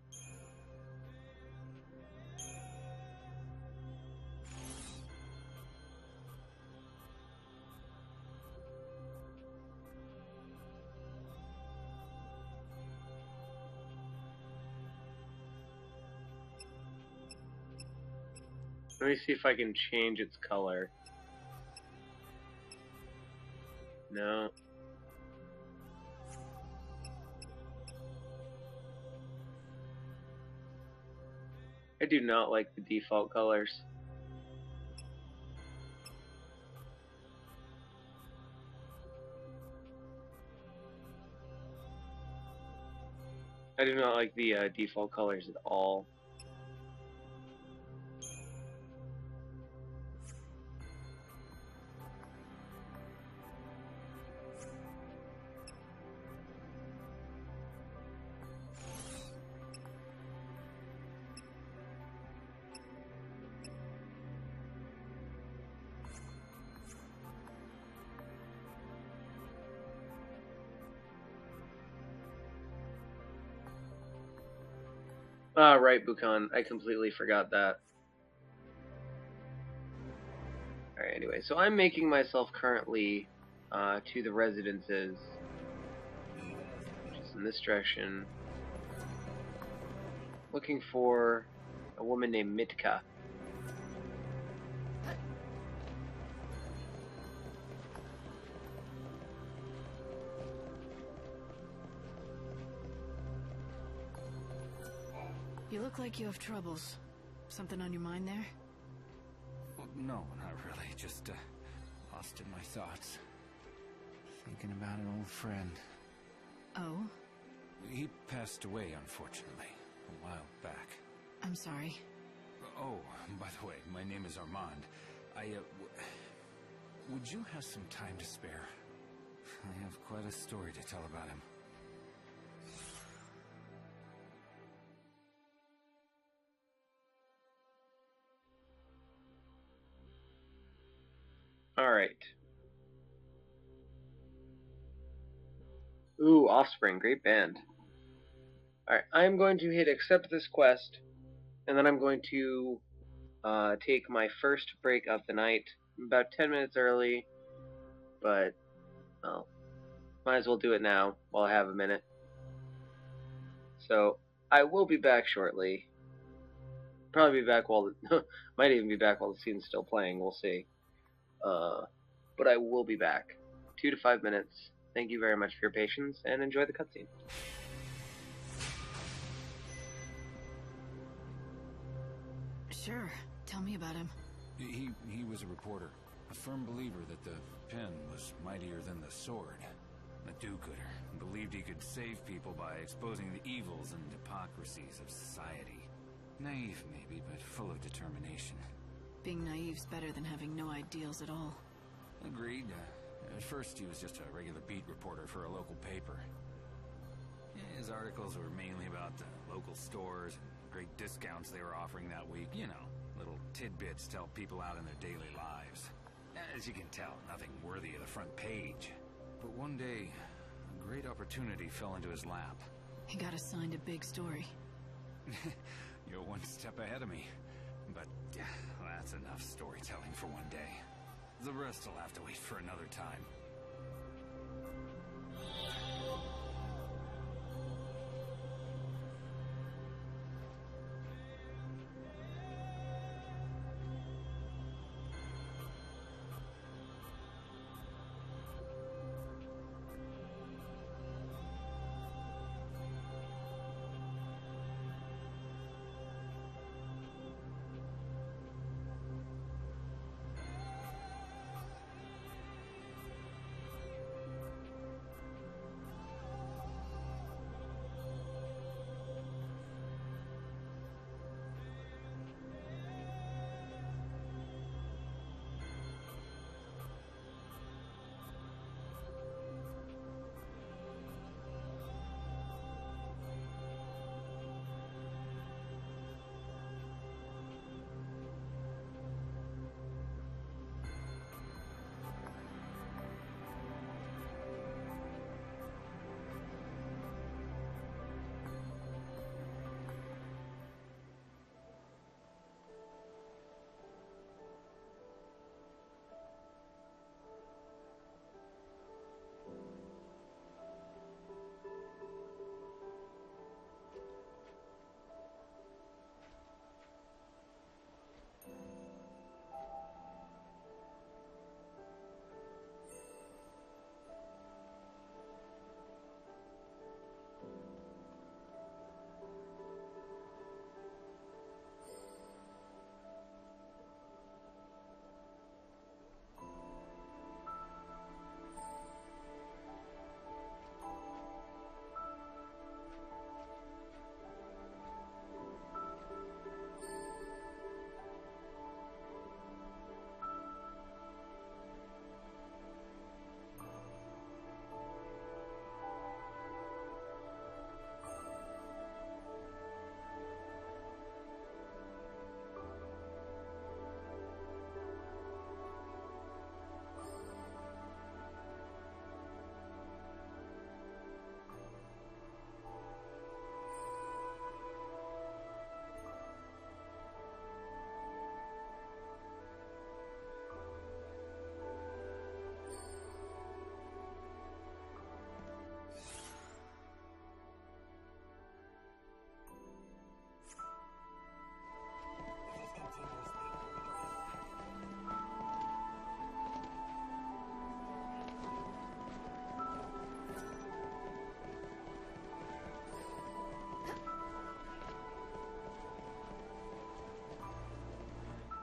Let me see if I can change its color. No. I do not like the default colors. I do not like the default colors at all. Ah, right, Bukan. I completely forgot that. Alright, anyway, so I'm making myself currently to the residences, which is in this direction, looking for a woman named Mitka. You look like you have troubles. Something on your mind there? Well, no, not really. Just lost in my thoughts. Thinking about an old friend. Oh? He passed away, unfortunately, a while back. I'm sorry. Oh, by the way, my name is Armand. Would you have some time to spare? I have quite a story to tell about him. Alright. Ooh, Offspring, great band. Alright, I'm going to hit accept this quest, and then I'm going to take my first break of the night. I'm about 10 minutes early, but, well, might as well do it now while I have a minute. So, I will be back shortly. Probably be back while the, might even be back while the scene's still playing, we'll see. But I will be back. 2 to 5 minutes. Thank you very much for your patience, and enjoy the cutscene. Sure. Tell me about him. He was a reporter. A firm believer that the pen was mightier than the sword. A do-gooder. Believed he could save people by exposing the evils and hypocrisies of society. Naive, maybe, but full of determination. Being naive's better than having no ideals at all. Agreed. At first, he was just a regular beat reporter for a local paper. His articles were mainly about local stores and great discounts they were offering that week. You know, little tidbits to help people out in their daily lives. As you can tell, nothing worthy of the front page. But one day, a great opportunity fell into his lap. He got assigned a big story. You're one step ahead of me. But that's enough storytelling for one day. The rest will have to wait for another time.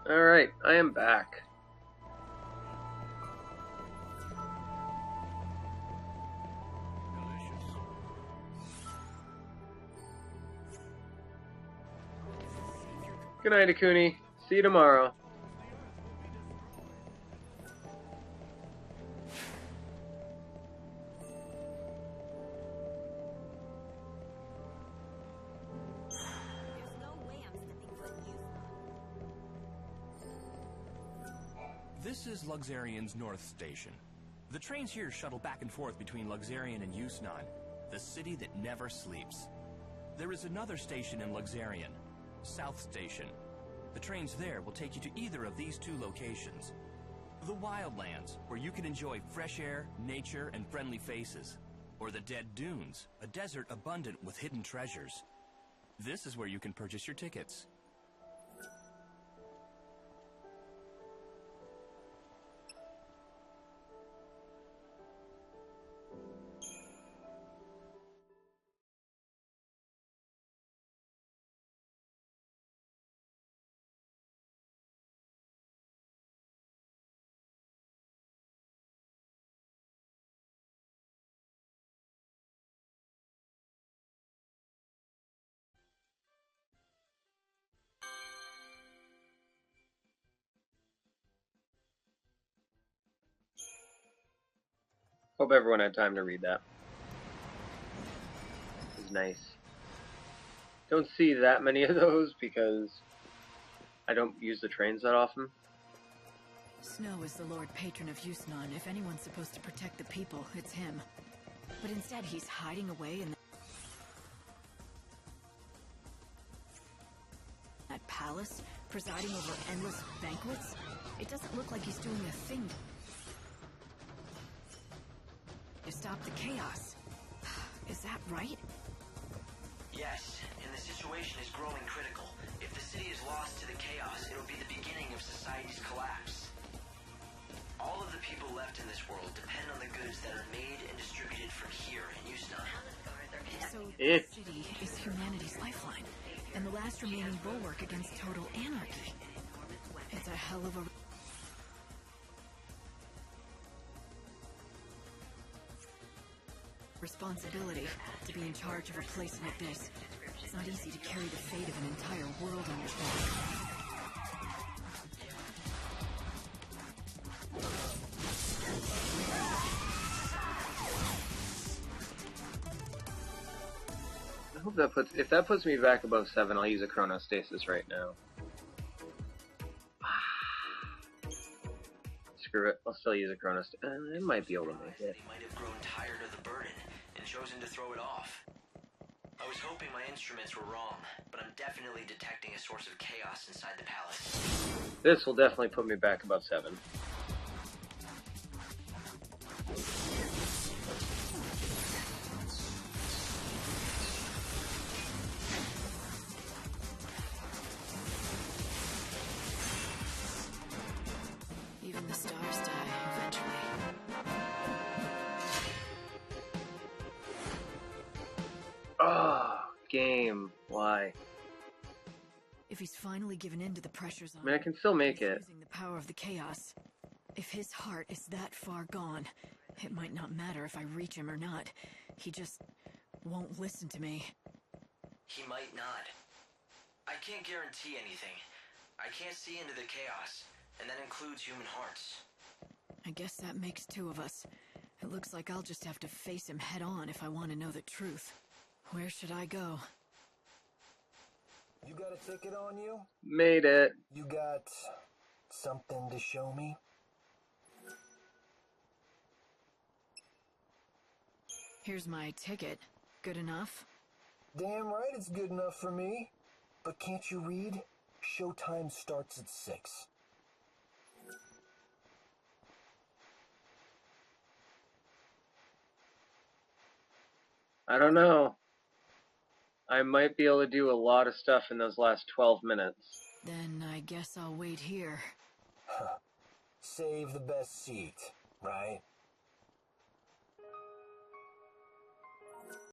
Alright, I am back. Good night, Akuni. See you tomorrow. This is Luxarian's North Station. The trains here shuttle back and forth between Luxarian and Yusnan, the city that never sleeps. There is another station in Luxarian, South Station. The trains there will take you to either of these two locations. The Wildlands, where you can enjoy fresh air, nature, and friendly faces. Or the Dead Dunes, a desert abundant with hidden treasures. This is where you can purchase your tickets. Hope everyone had time to read that. It was nice. Don't see that many of those because I don't use the trains that often. Snow is the Lord Patron of Yusnan. If anyone's supposed to protect the people, it's him. But instead, he's hiding away in that palace, presiding over endless banquets. It doesn't look like he's doing a thing to stop the chaos. Is that right? Yes, and the situation is growing critical. If the city is lost to the chaos, it'll be the beginning of society's collapse. All of the people left in this world depend on the goods that are made and distributed from here in Yusnan. So the city is humanity's lifeline, and the last remaining bulwark against total anarchy. It's a hell of a responsibility to be in charge of a place like this. It's not easy to carry the fate of an entire world on your back. I hope that if that puts me back above 7, I'll use a chronostasis right now. Screw it, I'll still use a chronostasis. It might be able to make it. They might have grown tired of the burden and chosen to throw it off. I was hoping my instruments were wrong, but I'm definitely detecting a source of chaos inside the palace. This will definitely put me back above 7. Even the stars die eventually. Oh, game. Why? If he's finally given in to the pressures on I mean, I can still make it. using the power of the chaos. If his heart is that far gone, it might not matter if I reach him or not. He just won't listen to me. He might not. I can't guarantee anything. I can't see into the chaos, and that includes human hearts. I guess that makes two of us. It looks like I'll just have to face him head on if I want to know the truth. Where should I go? You got a ticket on you? Made it. You got something to show me? Here's my ticket. Good enough? Damn right it's good enough for me. But can't you read? Showtime starts at 6. I don't know. I might be able to do a lot of stuff in those last 12 minutes. Then I guess I'll wait here. Save the best seat, right?